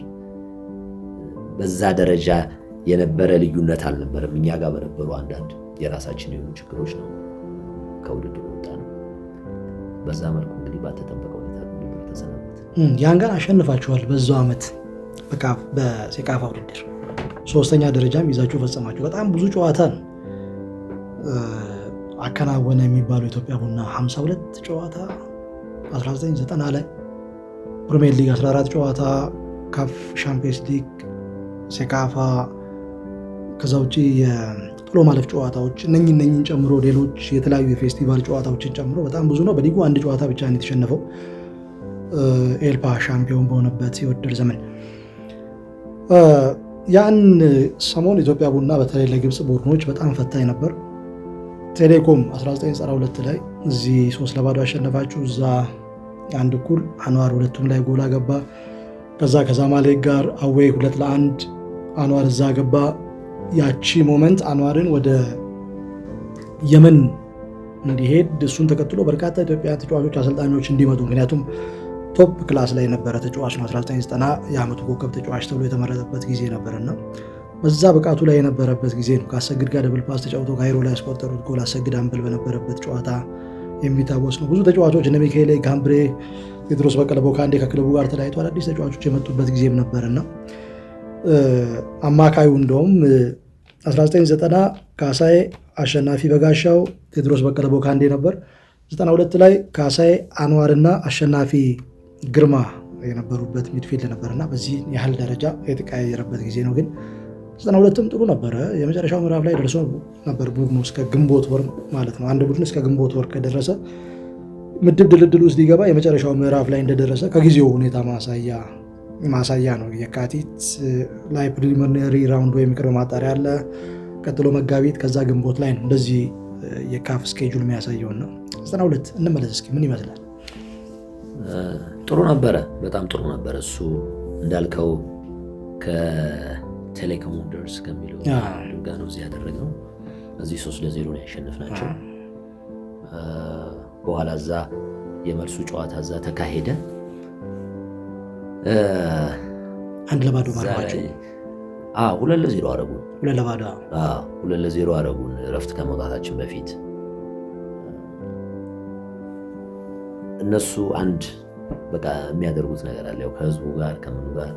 በዛ ደረጃ የነበረ ልዩነት አልነበረም። እኛ ጋር በነበሩ አንዳንድ የራሳችን የሆኑ ችግሮች ነው ከውድድሩ የወጣነው። በዛ መልኩ እንግዲህ ባልተጠበቀ ሁኔታ ውድድር ተሰናበት። ያንጋን አሸንፋችኋል። በዛው ዓመት በሴካፋ ውድድር 3ኛ ደረጃም ይዛችሁ ፈጸማችሁ። በጣም ብዙ ጨዋታ ነው አከናወነ የሚባለው ኢትዮጵያ ቡና 52 ጨዋታ 1990 ላይ ፕሪሚየር ሊግ 14 ጨዋታ ካፍ ሻምፒየንስ ሊግ ሴካፋ ከዛ ውጪ የጥሎ ማለፍ ጨዋታዎች እነኝን ጨምሮ ሌሎች የተለያዩ የፌስቲቫል ጨዋታዎችን ጨምሮ በጣም ብዙ ነው። በሊጉ አንድ ጨዋታ ብቻ ነው የተሸነፈው ኤልፓ ሻምፒዮን በሆነበት የውድድር ዘመን። ያን ሰሞን ኢትዮጵያ ቡና በተለይ ለግብፅ ቡድኖች በጣም ፈታኝ ነበር። ቴሌኮም 1992 ላይ እዚህ 3-0 አሸነፋችሁ። እዛ አንድ እኩል አንዋር ሁለቱም ላይ ጎል አገባ። ከዛ ከዛማሌክ ጋር አዌይ 2-1 አንዋር እዛ ገባ። ያቺ ሞመንት አንዋርን ወደ የመን እንዲሄድ እሱን ተከትሎ በርካታ ኢትዮጵያ ተጫዋቾች አሰልጣኞች እንዲመጡ፣ ምክንያቱም ቶፕ ክላስ ላይ የነበረ ተጫዋች ነው። 1990 የዓመቱ ኮከብ ተጫዋች ተብሎ የተመረጠበት ጊዜ ነበርና በዛ ብቃቱ ላይ የነበረበት ጊዜ ነው። ከአሰግድ ጋር ደብል ፓስ ተጫውቶ ካይሮ ላይ ያስቆጠሩት ጎል አሰግድ አምበል በነበረበት ጨዋታ የሚታወስ ነው። ብዙ ተጫዋቾች እነ ሚካኤል ጋምብሬ፣ ቴድሮስ በቀለ ቦካንዴ ከክለቡ ጋር ተለያይቶ አዳዲስ ተጫዋቾች የመጡበት ጊዜም ነበርና አማካዩ እንደውም 1990 ካሳዬ፣ አሸናፊ በጋሻው፣ ቴድሮስ በቀለ ቦካንዴ ነበር። 92 ላይ ካሳዬ፣ አንዋርና አሸናፊ ግርማ የነበሩበት ሚድፊልድ ነበርና በዚህ ያህል ደረጃ የተቀያየረበት ጊዜ ነው። ግን 92ም ጥሩ ነበረ። የመጨረሻው ምዕራፍ ላይ ደርሶ ነበር ቡድኑ እስከ ግንቦት ወር ማለት ነው። አንድ ቡድን እስከ ግንቦት ወር ከደረሰ ምድብ ድልድል ውስጥ ሊገባ የመጨረሻው ምዕራፍ ላይ እንደደረሰ ከጊዜው ሁኔታ ማሳያ ነው። የካቲት ላይ ፕሪሊሚናሪ ራውንድ ወይም ቅድመ ማጣሪያ አለ። ቀጥሎ መጋቢት፣ ከዛ ግንቦት ላይ ነው እንደዚህ የካፍ ስኬጁል የሚያሳየውና 92 እንመለስ እስኪ ምን ይመስላል? ጥሩ ነበረ፣ በጣም ጥሩ ነበረ። እሱ እንዳልከው ከቴሌኮም ወንደርስ ከሚለው ጋር ነው እዚህ ያደረግነው። እዚህ 3-0 ነው ያሸነፍናቸው። በኋላ እዛ የመልሱ ጨዋታ እዛ ተካሄደ። 1-0 ማረጋቸው 2-0 አረጉ። 2-0 አረጉን እረፍት ከመውጣታችን በፊት እነሱ አንድ በቃ የሚያደርጉት ነገር አለ። ያው ከህዝቡ ጋር ከምኑ ጋር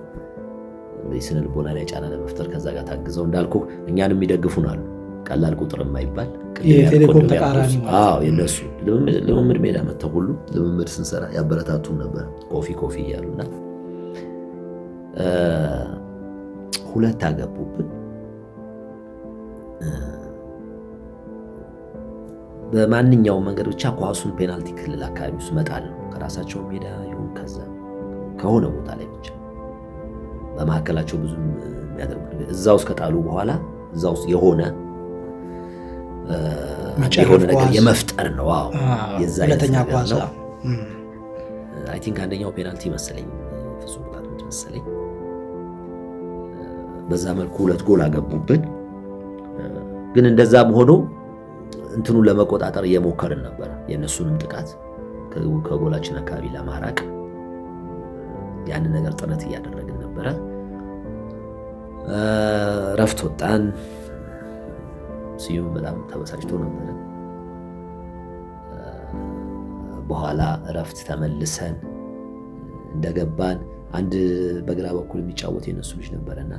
ስነ ልቦና ላይ ጫና ለመፍጠር ከዛ ጋር ታግዘው እንዳልኩ እኛን የሚደግፉን አሉ። ቀላል ቁጥር የማይባል የቴሌኮም ተቃራኒ የነሱ ልምምድ ሜዳ መጥተው ሁሉ ልምምድ ስንሰራ ያበረታቱን ነበር ኮፊ እያሉና 2 አገቡብን። በማንኛውም መንገድ ብቻ ኳሱን ፔናልቲ ክልል አካባቢ ውስጥ መጣል ነው። ከራሳቸው ሜዳ ይሁን ከዛ ከሆነ ቦታ ላይ ብቻ በመካከላቸው ብዙ የሚያደርጉት ነገር እዛ ውስጥ ከጣሉ በኋላ እዛ ውስጥ የሆነ ነገር የመፍጠር ነው። ሁለተኛ ኳስ አይ ቲንክ አንደኛው ፔናልቲ መሰለኝ፣ ፍጹም ቅጣት ምት መሰለኝ። በዛ መልኩ 2 ጎል አገቡብን። ግን እንደዛም ሆኖ እንትኑን ለመቆጣጠር እየሞከርን ነበር። የእነሱንም ጥቃት ከጎላችን አካባቢ ለማራቅ ያንን ነገር ጥረት እያደረግን ነበረ። ረፍት ወጣን። ስዩም በጣም ተበሳጭቶ ነበረ። በኋላ ረፍት ተመልሰን እንደገባን አንድ በግራ በኩል የሚጫወት የነሱ ልጅ ነበረና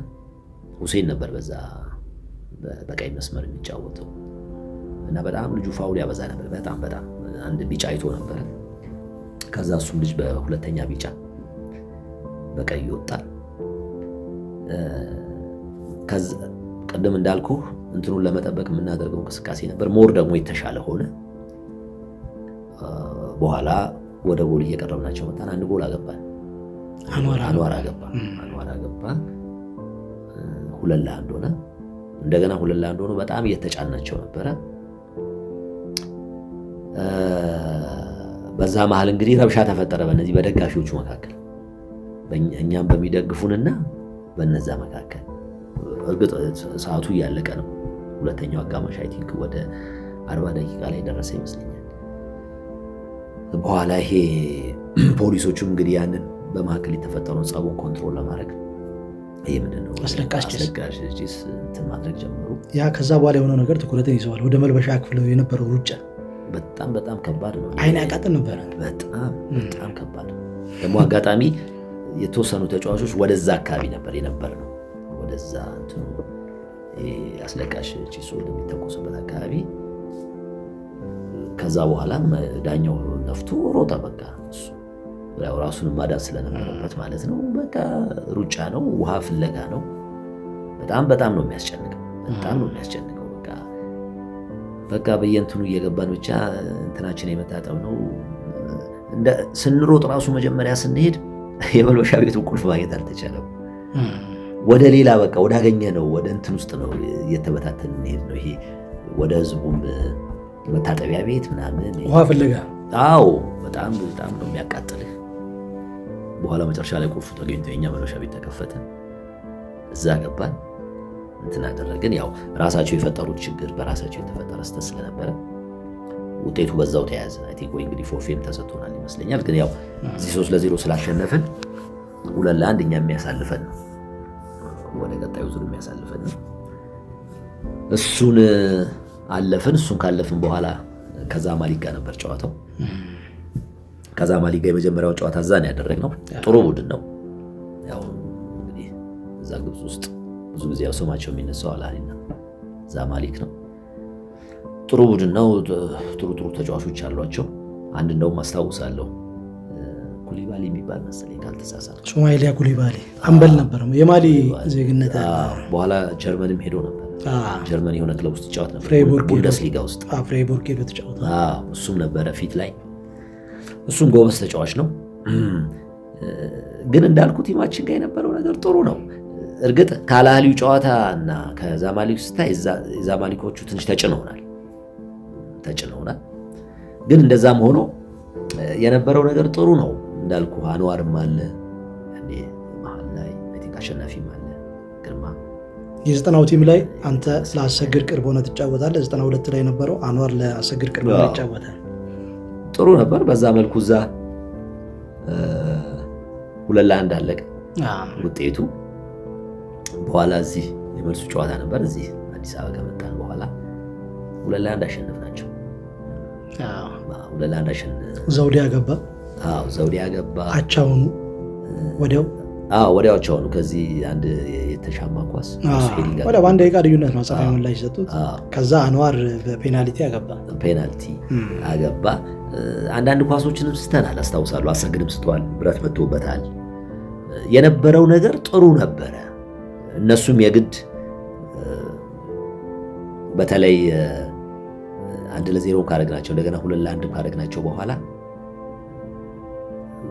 ሁሴን ነበር በዛ በቀይ መስመር የሚጫወተው እና በጣም ልጁ ፋውል ያበዛ ነበር። በጣም አንድ ቢጫ አይቶ ነበረ። ከዛ እሱም ልጅ በሁለተኛ ቢጫ በቀይ ወጣ። ከዛ ቀደም እንዳልኩ እንትኑን ለመጠበቅ የምናደርገው እንቅስቃሴ ነበር። ሞር ደግሞ የተሻለ ሆነ። በኋላ ወደ ጎል እየቀረብናቸው መጣን። 1 ጎል አገባን። አንዋር አገባ። 2-1 ሆነ። እንደገና 2-1 ሆኖ በጣም እየተጫናቸው ነበረ። በዛ መሃል እንግዲህ ረብሻ ተፈጠረ በእነዚህ በደጋፊዎቹ መካከል፣ እኛም በሚደግፉንና በነዛ መካከል። እርግጥ ሰዓቱ እያለቀ ነው። ሁለተኛው አጋማሽ አይ ቲንክ ወደ 40 ደቂቃ ላይ ደረሰ ይመስለኛል። በኋላ ይሄ ፖሊሶቹም እንግዲህ ያንን በመካከል የተፈጠረውን ጸቡን ኮንትሮል ለማድረግ ይሄ ምንድነው አስለቃሽ ጭስ እንትን ማድረግ ጀመሩ። ያ ከዛ በኋላ የሆነው ነገር ትኩረትን ይዘዋል። ወደ መልበሻ ክፍል የነበረው ሩጫ በጣም ከባድ ነው። አይን ያቃጥል ነበረ። በጣም ከባድ ነው። ደግሞ አጋጣሚ የተወሰኑ ተጫዋቾች ወደዛ አካባቢ ነበር የነበርነው። ወደዛ እንትኑ አስለቃሽ ጭሱ የሚተኮስበት አካባቢ። ከዛ በኋላ ዳኛው ነፍቶ ሮጠ። በቃ እሱ ያው ራሱን ማዳን ስለነበረበት ማለት ነው። በቃ ሩጫ ነው፣ ውሃ ፍለጋ ነው። በጣም ነው የሚያስጨንቀው። በቃ በየእንትኑ እየገባን ብቻ እንትናችን የመታጠብ ነው። ስንሮጥ ራሱ መጀመሪያ ስንሄድ የመልበሻ ቤቱ ቁልፍ ማግኘት አልተቻለም። ወደ ሌላ በቃ ወዳገኘ ነው ወደ እንትን ውስጥ ነው እየተበታተን እንሄድ ነው። ይሄ ወደ ህዝቡም መታጠቢያ ቤት ምናምን ውሃ ፍለጋ። አዎ በጣም ነው የሚያቃጥልህ። በኋላ መጨረሻ ላይ ቁልፉ ተገኝቶ የኛ መልበሻ ቤት ተከፈተ። እዛ ገባን፣ እንትን አደረግን። ያው ራሳቸው የፈጠሩት ችግር በራሳቸው የተፈጠረ ስተት ስለነበረ ውጤቱ በዛው ተያዘ። አይ ቲንክ ወይ እንግዲህ ፎርፌም ተሰጥቶናል ይመስለኛል። ግን ያው እዚህ 3-0 ስላሸነፍን 2-1 እኛ የሚያሳልፈን ነው፣ ወደ ቀጣዩ ዙር የሚያሳልፈን ነው። እሱን አለፍን። እሱን ካለፍን በኋላ ከዛማሊክ ጋር ነበር ጨዋታው። ከዛማሊክ ጋር የመጀመሪያውን ጨዋታ እዛ ነው ያደረግነው። ጥሩ ቡድን ነው። ያው እንግዲህ እዛ ግብጽ ውስጥ ብዙ ጊዜ ያው ስማቸው የሚነሳው አልአህሊና ዛማሊክ ነው። ጥሩ ቡድን ነው። ጥሩ ተጫዋቾች አሏቸው። አንድ እንደውም አስታውሳለሁ ኩሊባሊ የሚባል መሰለኝ ካልተሳሳትኩ፣ ሶማሊያ ኩሊባሊ አምበል ነበር፣ የማሊ ዜግነት። በኋላ ጀርመንም ሄዶ ነበር። ጀርመን የሆነ ክለብ ውስጥ ተጫወተ ነበር፣ ቡንደስሊጋ ውስጥ ፍሬይቡርግ ሄዶ ተጫወተ። እሱም ነበረ ፊት ላይ። እሱም ጎበዝ ተጫዋች ነው። ግን እንዳልኩ ቲማችን ጋር የነበረው ነገር ጥሩ ነው። እርግጥ ከአልአህሊው ጨዋታ እና ከዛማሊክ ስታይ ዛማሊኮቹ ትንሽ ተጭነውናል። ግን እንደዛም ሆኖ የነበረው ነገር ጥሩ ነው። እንዳልኩ አንዋርም አለ ያኔ መሀል ላይ አሸናፊም አለ ግርማ። የ90ው ቲም ላይ አንተ ለአሰግድ ቅርብ ሆነ ትጫወታለህ። 92 ላይ የነበረው አንዋር ለአሰግድ ቅርብ ሆነ ይጫወታል። ጥሩ ነበር። በዛ መልኩ እዛ 2-1 አለቀ ውጤቱ። በኋላ እዚህ የመልሱ ጨዋታ ነበር። እዚህ አዲስ አበባ ከመጣን በኋላ 2-1 አሸነፍናቸው። 2-1 አሸነፍ። ዘውዴ ያገባ ዘውዴ ያገባ። አቻውኑ ወዲያው አቻውኑ። ከዚህ አንድ የተሻማ ኳስ ወደ በአንድ ደቂቃ ልዩነት ነው አጸፋዊ ምላሽ ሰጡት። ከዛ አንዋር በፔናልቲ አገባ። አንዳንድ ኳሶችንም ስተናል አስታውሳለሁ። አሰግድም ስቷል፣ ብረት መጥቶበታል። የነበረው ነገር ጥሩ ነበረ። እነሱም የግድ በተለይ 1-0 ካደረግናቸው እንደገና 2-1 ካደረግናቸው በኋላ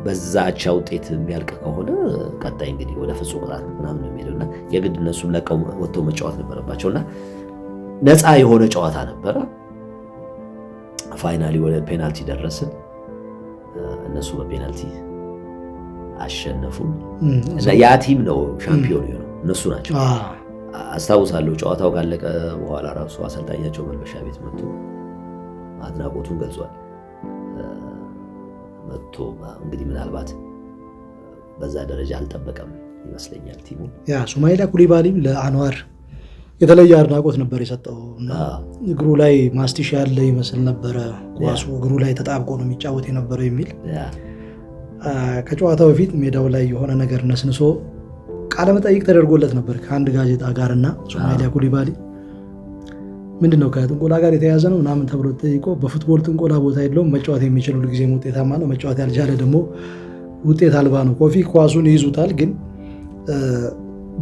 በዛ አቻ ውጤት የሚያልቅ ከሆነ ቀጣይ እንግዲህ ወደ ፍጹም ቅጣት ምናምን የሚሄደውና የግድ እነሱም ለቀው ወጥተው መጫወት ነበረባቸውና ነፃ የሆነ ጨዋታ ነበረ። ፋይናሊ ወደ ፔናልቲ ደረስን። እነሱ በፔናልቲ አሸነፉን እና ያ ቲም ነው ሻምፒዮን የሆነው፣ እነሱ ናቸው። አስታውሳለሁ ጨዋታው ካለቀ በኋላ ራሱ አሰልጣኛቸው መልበሻ ቤት መጥቶ አድናቆቱን ገልጿል። መጥቶ እንግዲህ ምናልባት በዛ ደረጃ አልጠበቀም ይመስለኛል ቲሙ። ሱማይላ ኩሊባሊም ለአንዋር የተለየ አድናቆት ነበር የሰጠው። እግሩ ላይ ማስቲሽ ያለ ይመስል ነበረ፣ ኳሱ እግሩ ላይ ተጣብቆ ነው የሚጫወት የነበረው የሚል ከጨዋታው በፊት ሜዳው ላይ የሆነ ነገር ነስንሶ ቃለመጠይቅ ተደርጎለት ነበር ከአንድ ጋዜጣ ጋር እና ሱማይላ ኩሊባሊ ምንድነው ከጥንቆላ ጋር የተያዘ ነው ምናምን ተብሎ ተጠይቆ በፉትቦል ጥንቆላ ቦታ የለውም፣ መጫወት የሚችል ሁሉ ጊዜ ውጤታማ ነው፣ መጫወት ያልቻለ ደግሞ ውጤት አልባ ነው። ኮፊ ኳሱን ይይዙታል፣ ግን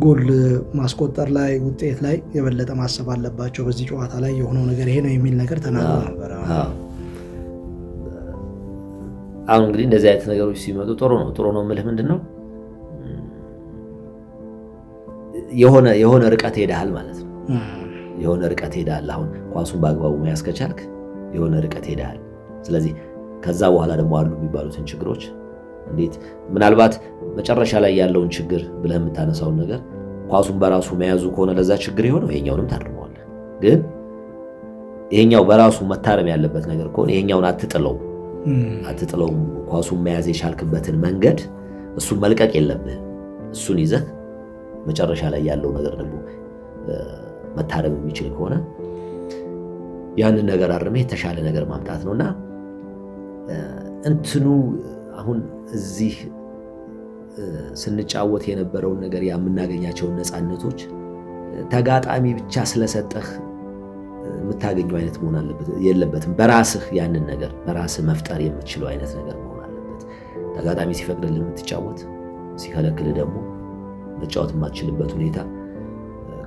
ጎል ማስቆጠር ላይ ውጤት ላይ የበለጠ ማሰብ አለባቸው። በዚህ ጨዋታ ላይ የሆነው ነገር ይሄ ነው የሚል ነገር ተናግሮ ነበር። አሁን እንግዲህ እንደዚህ አይነት ነገሮች ሲመጡ ጥሩ ነው የምልህ ምንድነው የሆነ ርቀት ሄደሃል ማለት ነው። የሆነ ርቀት ሄደሃል። አሁን ኳሱን በአግባቡ መያዝ ከቻልክ የሆነ ርቀት ሄደሃል። ስለዚህ ከዛ በኋላ ደግሞ አሉ የሚባሉትን ችግሮች እንዴት ምናልባት መጨረሻ ላይ ያለውን ችግር ብለህ የምታነሳውን ነገር ኳሱን በራሱ መያዙ ከሆነ ለዛ ችግር የሆነው ይሄኛውንም ታርመዋለህ። ግን ይሄኛው በራሱ መታረም ያለበት ነገር ከሆነ ይሄኛውን አትጥለውም። ኳሱን መያዝ የቻልክበትን መንገድ እሱን መልቀቅ የለብህም። እሱን ይዘህ መጨረሻ ላይ ያለው ነገር ደግሞ መታረም የሚችል ከሆነ ያንን ነገር አርመህ የተሻለ ነገር ማምጣት ነውና እንትኑ አሁን እዚህ ስንጫወት የነበረውን ነገር የምናገኛቸውን ነፃነቶች ተጋጣሚ ብቻ ስለሰጠህ የምታገኘው አይነት መሆን የለበትም። በራስህ ያንን ነገር በራስህ መፍጠር የምትችለው አይነት ነገር መሆን አለበት። ተጋጣሚ ሲፈቅድልህ የምትጫወት፣ ሲከለክልህ ደግሞ መጫወት የማትችልበት ሁኔታ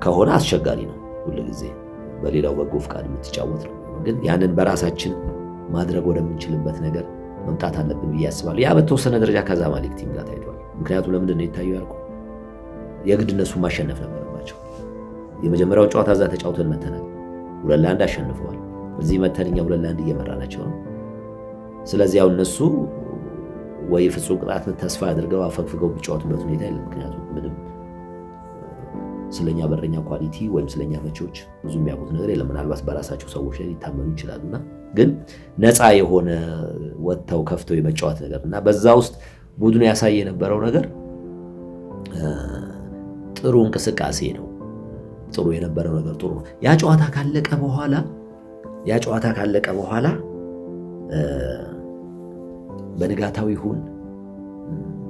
ከሆነ አስቸጋሪ ነው። ሁልጊዜ በሌላው በጎ ፍቃድ የምትጫወት ነው። ግን ያንን በራሳችን ማድረግ ወደምንችልበት ነገር መምጣት አለብን ብዬ አስባለሁ። ያ በተወሰነ ደረጃ ከዛማሊክ ቲም ጋር ታይቷል። ምክንያቱም ለምንድን ነው የታየው ያልኩህ፣ የግድ እነሱ ማሸነፍ ነበረባቸው። የመጀመሪያውን ጨዋታ እዛ ተጫውተን መተናል፣ 2-1 አሸንፈዋል። እዚህ መተን እኛ 2-1 እየመራናቸው ነው። ስለዚህ ያው እነሱ ወይ ፍጹም ቅጣት ተስፋ አድርገው አፈግፍገው የሚጫወቱበት ሁኔታ የለም። ምክንያቱም ምንም ስለኛ በረኛ ኳሊቲ ወይም ስለኛ መቼዎች ብዙ የሚያውቁት ነገር የለም። ምናልባት በራሳቸው ሰዎች ላይ ሊታመኑ ይችላሉና ግን ነፃ የሆነ ወጥተው ከፍተው የመጫወት ነገር እና በዛ ውስጥ ቡድኑ ያሳየ የነበረው ነገር ጥሩ እንቅስቃሴ ነው። ጥሩ የነበረው ነገር ጥሩ ነው። ያ ጨዋታ ካለቀ በኋላ በንጋታው ይሁን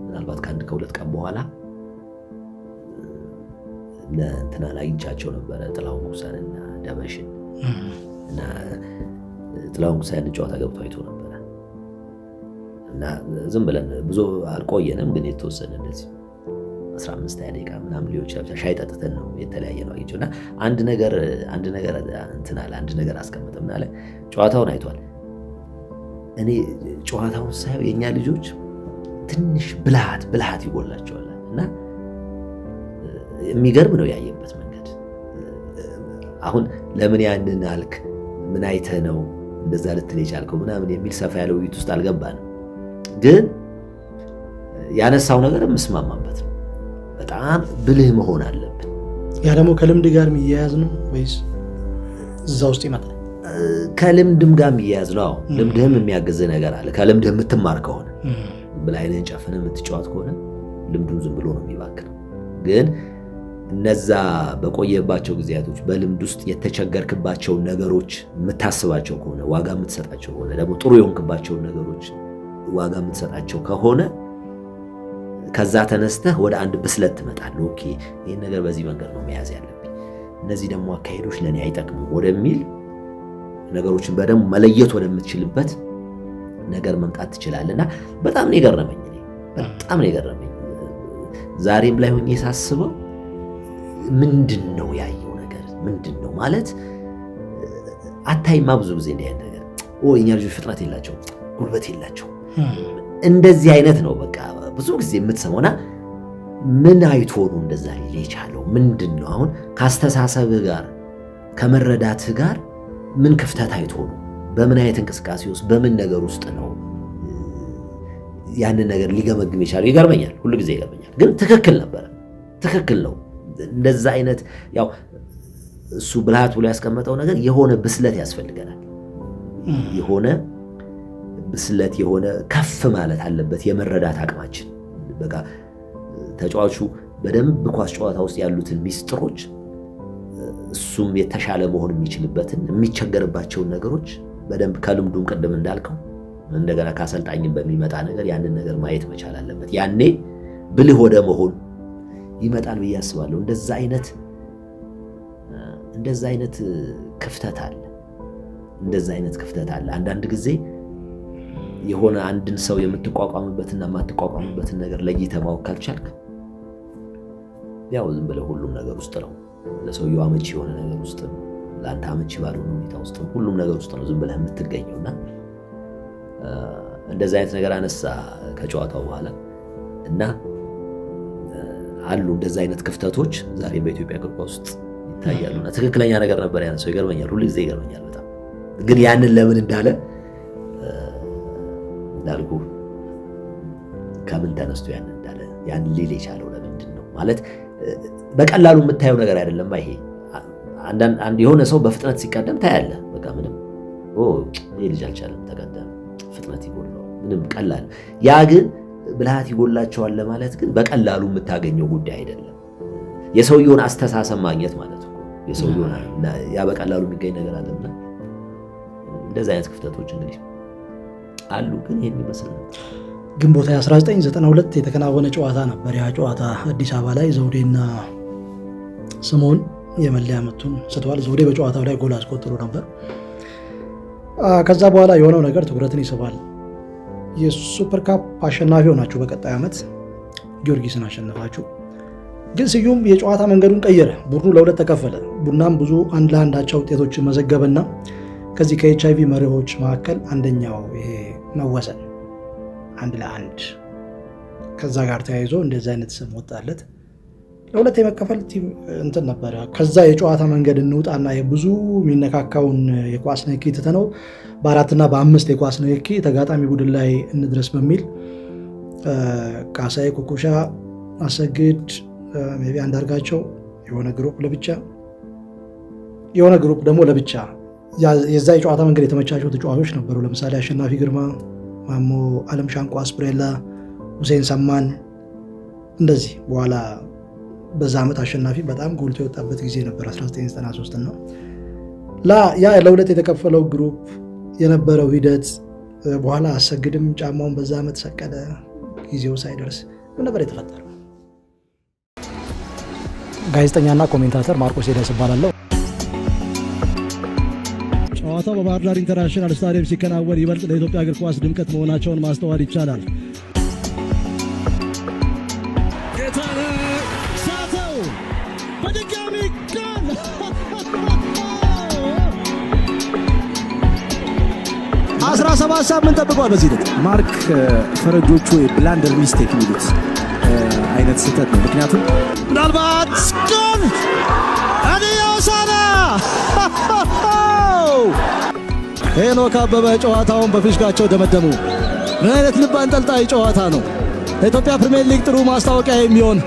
ምናልባት ከ1-2 ቀን በኋላ ለእንትና አግኝቻቸው ነበረ ጥላሁን ኩሳንና ደበሽን እና ጥላሁን ኩሳን ጨዋታ ገብቶ አይቶ ነበረ እና ዝም ብለን ብዙ አልቆየንም፣ ግን የተወሰነ እንደዚህ 15 ደቂቃ ምናምን ሊሆን ይችላል ሻይ ጠጥተን ነው የተለያየ ነው አግኝቼው እና አንድ ነገር አስቀምጥም አለ። ጨዋታውን አይቷል። እኔ ጨዋታውን ሳየው የኛ ልጆች ትንሽ ብልሃት ይጎላቸዋል እና የሚገርም ነው ያየበት መንገድ። አሁን ለምን ያንን አልክ፣ ምን አይተህ ነው እንደዛ ልትል የቻልከው ምናምን የሚል ሰፋ ያለ ውይይት ውስጥ አልገባንም። ግን ያነሳው ነገር የምስማማበት ነው። በጣም ብልህ መሆን አለብን። ያ ደግሞ ከልምድ ጋር የሚያያዝ ነው ወይስ እዛ ውስጥ ይመጣል? ከልምድም ጋር የሚያያዝ ነው። ልምድህም የሚያግዝ ነገር አለ። ከልምድህ የምትማር ከሆነ ብላይነን ጨፍነህ የምትጫወት ከሆነ ልምዱን ዝም ብሎ ነው የሚባክነው። ግን እነዛ በቆየባቸው ጊዜያቶች በልምድ ውስጥ የተቸገርክባቸውን ነገሮች የምታስባቸው ከሆነ ዋጋ የምትሰጣቸው ከሆነ ደግሞ ጥሩ የሆንክባቸውን ነገሮች ዋጋ የምትሰጣቸው ከሆነ ከዛ ተነስተህ ወደ አንድ ብስለት ትመጣለህ። ኦኬ ይሄን ነገር በዚህ መንገድ ነው መያዝ ያለብኝ፣ እነዚህ ደግሞ አካሄዶች ለኔ አይጠቅሙም ወደሚል ነገሮችን በደንብ መለየት ወደምትችልበት ነገር መምጣት ትችላለህና በጣም ነው የገረመኝ። በጣም ነው የገረመኝ። ዛሬም ላይ ሆኜ ሳስበው ምንድነው ያየው ነገር ምንድነው ማለት አታይማ። ብዙ ጊዜ እንዲህ አይነት ነገር እኛ ልጆች ፍጥነት የላቸው ጉልበት የላቸው እንደዚህ አይነት ነው በቃ ብዙ ጊዜ የምትሰማውና ምን አይቶ ነው እንደዛ ሊል የቻለው? ምንድነው አሁን ካስተሳሰብህ ጋር ከመረዳትህ ጋር ምን ክፍተት አይቶ ነው? በምን አይነት እንቅስቃሴ ውስጥ በምን ነገር ውስጥ ነው ያንን ነገር ሊገመግም የቻለው? ይገርመኛል፣ ሁሉ ጊዜ ይገርመኛል። ግን ትክክል ነበር፣ ትክክል ነው። እንደዛ አይነት ያው እሱ ብልሃት ብሎ ያስቀመጠው ነገር የሆነ ብስለት ያስፈልገናል። የሆነ ብስለት የሆነ ከፍ ማለት አለበት የመረዳት አቅማችን። በቃ ተጫዋቹ በደንብ ኳስ ጨዋታ ውስጥ ያሉትን ሚስጥሮች እሱም የተሻለ መሆን የሚችልበትን የሚቸገርባቸውን ነገሮች በደንብ ከልምዱም ቅድም እንዳልከው እንደገና ካሰልጣኝም በሚመጣ ነገር ያንን ነገር ማየት መቻል አለበት። ያኔ ብልህ ወደ መሆን ይመጣል ብዬ አስባለሁ። እንደዛ አይነት ክፍተት አለ። አንዳንድ ጊዜ የሆነ አንድን ሰው የምትቋቋምበትና የማትቋቋምበትን ነገር ለይተህ ማወቅ ካልቻልክ ያው ዝም ብለህ ሁሉም ነገር ውስጥ ነው። ለሰውየው አመቺ የሆነ ነገር ውስጥ ነው፣ ለአንተ አመቺ ባልሆነ ሁኔታ ውስጥ ነው፣ ሁሉም ነገር ውስጥ ነው ዝም ብለህ የምትገኘውና እንደዛ አይነት ነገር አነሳ ከጨዋታው በኋላ እና አሉ እንደዛ አይነት ክፍተቶች ዛሬ በኢትዮጵያ እግር ኳስ ውስጥ ይታያሉና ትክክለኛ ነገር ነበር ያነሳው። ይገርመኛል፣ ሁሉ ጊዜ ይገርመኛል በጣም። ግን ያንን ለምን እንዳለ እንዳልኩ ከምን ተነስቶ ያን ሊል የቻለው ለምንድን ነው ማለት በቀላሉ የምታየው ነገር አይደለም። ይሄ አንድ የሆነ ሰው በፍጥነት ሲቀደም ታያለህ። በቃ ምንም ይሄ ልጅ አልቻለም፣ ተቀደም፣ ፍጥነት ይጎላል፣ ምንም ቀላል። ያ ግን ብልሃት ይጎላቸዋል ለማለት ግን በቀላሉ የምታገኘው ጉዳይ አይደለም። የሰውየውን አስተሳሰብ ማግኘት ማለት ነው። የሰውየውን ያ በቀላሉ የሚገኝ ነገር አለና እንደዚህ አይነት ክፍተቶች እንግዲህ አሉ። ግን ይሄን ይመስላል። ግንቦት 1992 የተከናወነ ጨዋታ ነበር። ያ ጨዋታ አዲስ አበባ ላይ ዘውዴና ስምኦን የመለያ ምቱን ስተዋል። ዘውዴ በጨዋታው ላይ ጎል አስቆጥሮ ነበር። ከዛ በኋላ የሆነው ነገር ትኩረትን ይስባል። የሱፐር ካፕ አሸናፊ ሆናችሁ በቀጣይ ዓመት ጊዮርጊስን አሸነፋችሁ። ግን ስዩም የጨዋታ መንገዱን ቀየረ። ቡድኑ ለሁለት ተከፈለ። ቡናም ብዙ 1-1 አቻ ውጤቶችን መዘገበና ከዚህ ከኤችአይቪ መሪዎች መካከል አንደኛው ይሄ መወሰን 1-1 ከዛ ጋር ተያይዞ እንደዚህ አይነት ስም ወጣለት። ለሁለት የመከፈል ቲም እንትን ነበረ። ከዛ የጨዋታ መንገድ እንውጣና የብዙ የሚነካካውን የኳስ ንክኪ ትተነው በ4 እና በ5 የኳስ ንክኪ ተጋጣሚ ቡድን ላይ እንድረስ በሚል ካሳይ፣ ኩኩሻ፣ አሰግድ፣ ሜቢ አንዳርጋቸው የሆነ ግሩፕ ለብቻ የሆነ ግሩፕ ደግሞ ለብቻ የዛ የጨዋታ መንገድ የተመቻቸው ተጫዋቾች ነበሩ። ለምሳሌ አሸናፊ ግርማ፣ ማሞ አለም ሻንቆ፣ አስፕሬላ፣ ሁሴን ሰማን እንደዚህ። በኋላ በዛ ዓመት አሸናፊ በጣም ጎልቶ የወጣበት ጊዜ ነበር 1993 ነው። ያ ለሁለት የተከፈለው ግሩፕ የነበረው ሂደት በኋላ አሰግድም ጫማውን በዛ ዓመት ሰቀለ። ጊዜው ሳይደርስ ምን ነበር የተፈጠረው? ጋዜጠኛና ኮሜንታተር ማርቆስ ሄደስ እባላለሁ። ጨዋታው በባህር ዳር ኢንተርናሽናል ስታዲየም ሲከናወን ይበልጥ ለኢትዮጵያ እግር ኳስ ድምቀት መሆናቸውን ማስተዋል ይቻላል። ሳተው በድጋሚ ጎል! 17 ሳምንት ጠብቋል። በዚህ ልክ ማርክ ፈረጆቹ የብላንደር ሚስቴክ የሚሉት አይነት ስህተት ነው። ምክንያቱም ምናልባት ጎል አዲዮሳና ሄኖክ አበበ ጨዋታውን በፊሽካቸው ደመደሙ። ምን አይነት ልብ አንጠልጣይ ጨዋታ ነው! ለኢትዮጵያ ፕሪሚየር ሊግ ጥሩ ማስታወቂያ የሚሆን